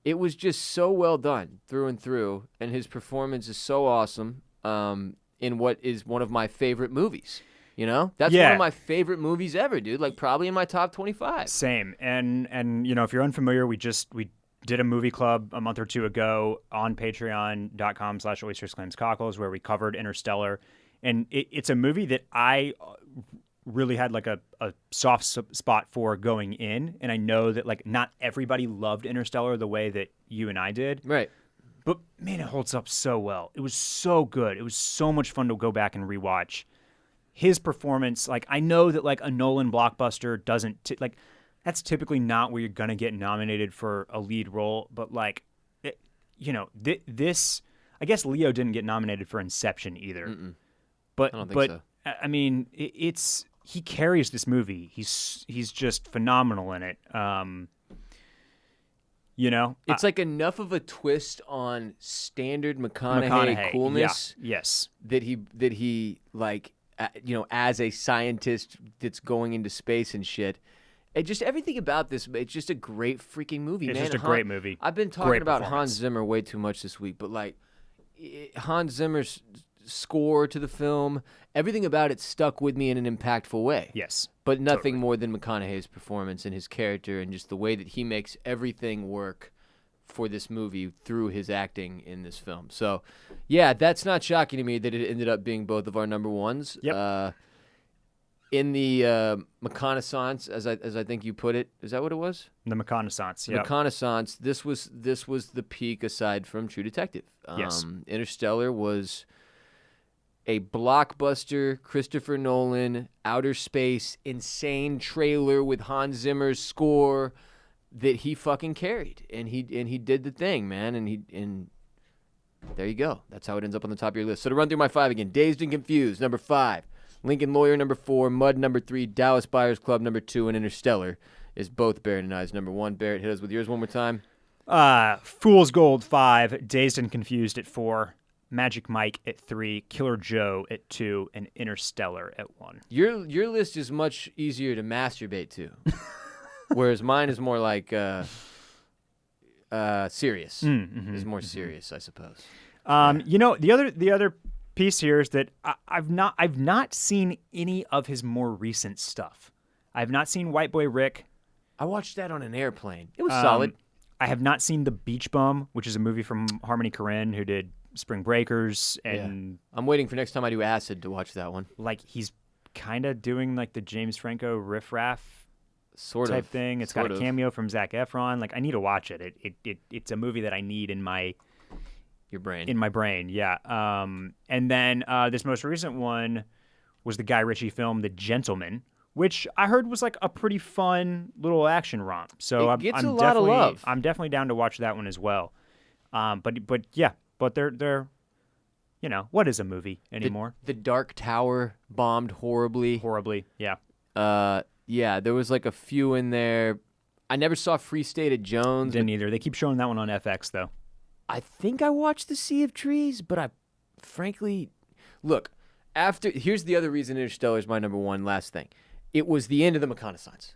it was just so well done through and through. And his performance is so awesome in what is one of my favorite movies. You know, that's one of my favorite movies ever, dude. Like probably in my top 25. Same. And you know, if you're unfamiliar, we did a movie club a month or two ago on patreon.com/oystersclaimscockles where we covered Interstellar. And it's a movie that I really had like a soft spot for going in. And I know that like not everybody loved Interstellar the way that you and I did. Right. But man, it holds up so well. It was so good. It was so much fun to go back and rewatch. His performance, like I know that like a Nolan blockbuster doesn't like that's typically not where you're gonna get nominated for a lead role, but like this I guess Leo didn't get nominated for Inception either. Mm-mm. But I don't think so. I mean he carries this movie. He's just phenomenal in it. It's like enough of a twist on standard McConaughey coolness. Yeah. Yes. That he like. As a scientist that's going into space and shit, and just everything about this, it's just a great freaking movie, man. It's just a great movie. I've been talking about Hans Zimmer way too much this week, but like Hans Zimmer's score to the film, everything about it stuck with me in an impactful way. Yes. But nothing more than McConaughey's performance and his character and just the way that he makes everything work for this movie through his acting in this film. So, yeah, that's not shocking to me that it ended up being both of our number ones. Yep. In the McConaissance, as I think you put it, is that what it was? The McConaissance, yeah. McConaissance. This was the peak aside from True Detective. Yes. Interstellar was a blockbuster, Christopher Nolan, outer space, insane trailer with Hans Zimmer's score that he fucking carried, and he did the thing, man, and there you go. That's how it ends up on the top of your list. So to run through my 5 again: Dazed and Confused, number 5; Lincoln Lawyer, number 4; Mud, number 3; Dallas Buyers Club, number 2; and Interstellar is both Barrett and I's number 1. Barrett, hit us with yours one more time. Fool's Gold 5, Dazed and Confused at 4, Magic Mike at 3, Killer Joe at 2, and Interstellar at 1. Your list is much easier to masturbate to. Whereas mine is more like serious. Is more serious, I suppose. The other piece here is that I've not seen any of his more recent stuff. I've not seen White Boy Rick. I watched that on an airplane. It was solid. I have not seen The Beach Bum, which is a movie from Harmony Korine, who did Spring Breakers, and I'm waiting for next time I do Acid to watch that one. Like he's kind of doing like the James Franco riff raff sort type of thing. It's got a cameo from Zac Efron. Like I need to watch it. It's a movie that I need in my brain. In my brain, yeah. And then this most recent one was the Guy Ritchie film The Gentleman, which I heard was like a pretty fun little action romp. So it gets a lot of love. I'm definitely down to watch that one as well. But they're what is a movie anymore? The Dark Tower bombed horribly. Horribly, yeah. Yeah, there was like a few in there. I never saw Free State of Jones. Didn't either. They keep showing that one on FX, though. I think I watched The Sea of Trees, but I frankly... Look, here's the other reason Interstellar is my number one. Last thing. It was the end of the reconnaissance.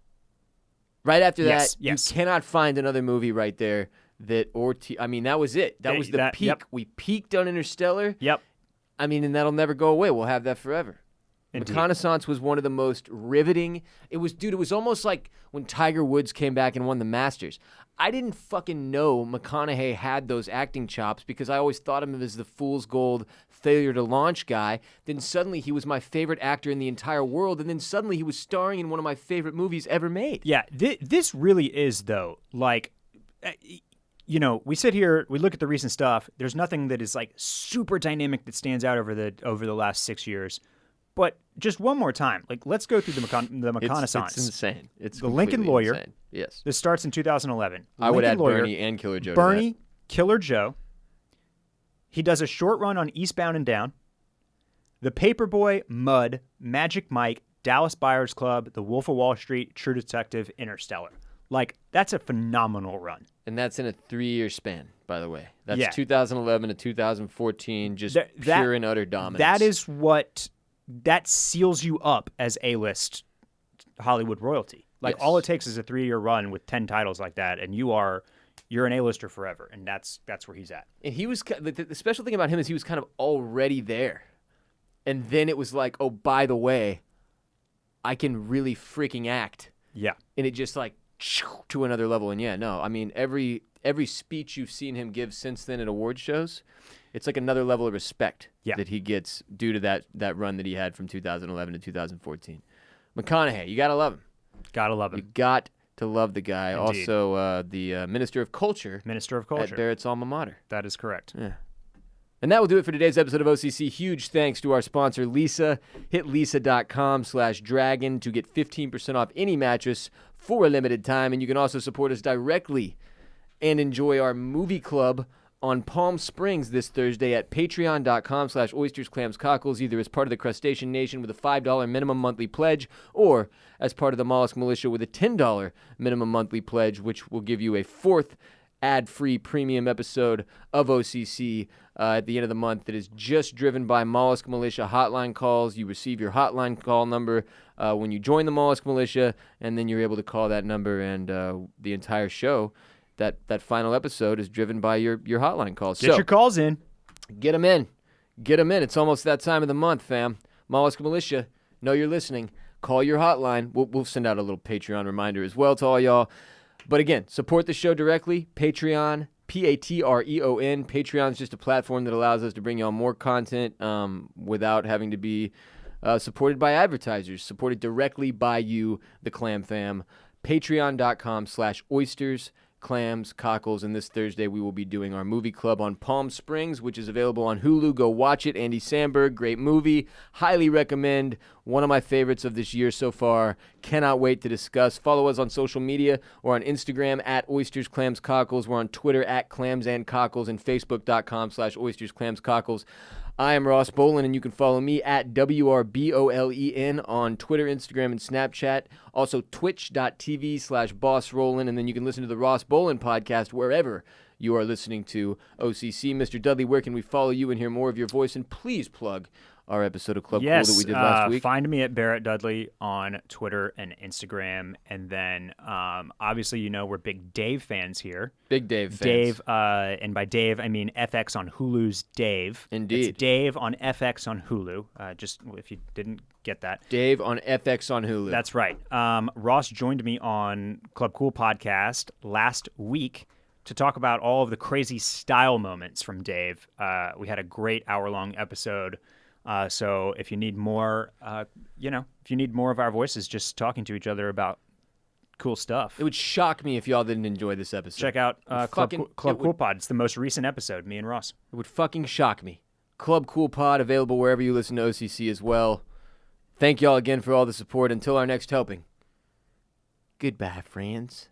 Right after that, you cannot find another movie right there that that was it. That was the peak. Yep. We peaked on Interstellar. Yep. And that'll never go away. We'll have that forever. Indeed. Reconnaissance was one of the most riveting. It was almost like when Tiger Woods came back and won the Masters. I didn't fucking know McConaughey had those acting chops because I always thought of him as the fool's gold failure to launch guy. Then suddenly he was my favorite actor in the entire world, and then suddenly he was starring in one of my favorite movies ever made. Yeah, this really is, though, like, we sit here, we look at the recent stuff. There's nothing that is like super dynamic that stands out over the last 6 years. But just one more time, like, let's go through the reconnaissance. It's insane. It's the Lincoln Lawyer. Insane. Yes. This starts in 2011. I would add Bernie and Killer Joe. Bernie, Killer Joe. He does a short run on Eastbound and Down. The Paperboy, Mud, Magic Mike, Dallas Buyers Club, The Wolf of Wall Street, True Detective, Interstellar. Like, that's a phenomenal run. And that's in a 3-year span, by the way. That's 2011 to 2014, just pure and utter dominance. That is that seals you up as A-list Hollywood royalty. Like, all it takes is a 3-year run with 10 titles like that, and you're an A-lister forever, and that's where he's at. And he was the special thing about him is he was kind of already there, and then it was like, oh, by the way, I can really freaking act. Yeah, and it just like to another level. And every speech you've seen him give since then at award shows, it's like another level of respect that he gets due to that run that he had from 2011 to 2014. McConaughey, you gotta love him. Gotta love him. You got to love the guy. Indeed. Also, the Minister of Culture. At Barrett's alma mater. That is correct. Yeah. And that will do it for today's episode of OCC. Huge thanks to our sponsor, Leesa. Hit leesa.com/dragon to get 15% off any mattress for a limited time. And you can also support us directly and enjoy our movie club on Palm Springs this Thursday at patreon.com/oysters, clams, cockles, either as part of the Crustacean Nation with a $5 minimum monthly pledge or as part of the Mollusk Militia with a $10 minimum monthly pledge, which will give you a 4th ad-free premium episode of OCC at the end of the month that is just driven by Mollusk Militia hotline calls. You receive your hotline call number when you join the Mollusk Militia, and then you're able to call that number, and the entire show, that final episode, is driven by your hotline calls. Get your calls in. Get them in. Get them in. It's almost that time of the month, fam. Mollusk Militia, know you're listening. Call your hotline. We'll send out a little Patreon reminder as well to all y'all. But again, support the show directly. Patreon, Patreon. Patreon's just a platform that allows us to bring y'all more content without having to be supported by advertisers. Supported directly by you, the Clam Fam. Patreon.com/oysters, clams, cockles, and this Thursday we will be doing our movie club on Palm Springs, which is available on Hulu. Go watch it. Andy Samberg, great movie. Highly recommend. One of my favorites of this year so far. Cannot wait to discuss. Follow us on social media. We're on Instagram at Oysters, Clams, Cockles. We're on Twitter at Clams and Cockles and Facebook.com/Oysters, Clams, Cockles. I am Ross Bolen, and you can follow me at WRBOLEN on Twitter, Instagram, and Snapchat. Also, twitch.tv/BossRollin, and then you can listen to the Ross Bolen podcast wherever you are listening to OCC. Mr. Dudley, where can we follow you and hear more of your voice? And please plug our episode of Club Cool that we did last week. Find me at Barrett Dudley on Twitter and Instagram. And then, obviously, we're big Dave fans here. Big Dave fans. Dave, and by Dave, I mean FX on Hulu's Dave. Indeed. It's Dave on FX on Hulu, just if you didn't get that. Dave on FX on Hulu. That's right. Ross joined me on Club Cool podcast last week to talk about all of the crazy style moments from Dave. We had a great hour-long episode. So if you need more, if you need more of our voices just talking to each other about cool stuff. It would shock me if y'all didn't enjoy this episode. Check out Club Cool Pod. It's the most recent episode, me and Ross. It would fucking shock me. Club Cool Pod, available wherever you listen to OCC as well. Thank y'all again for all the support. Until our next helping. Goodbye, friends.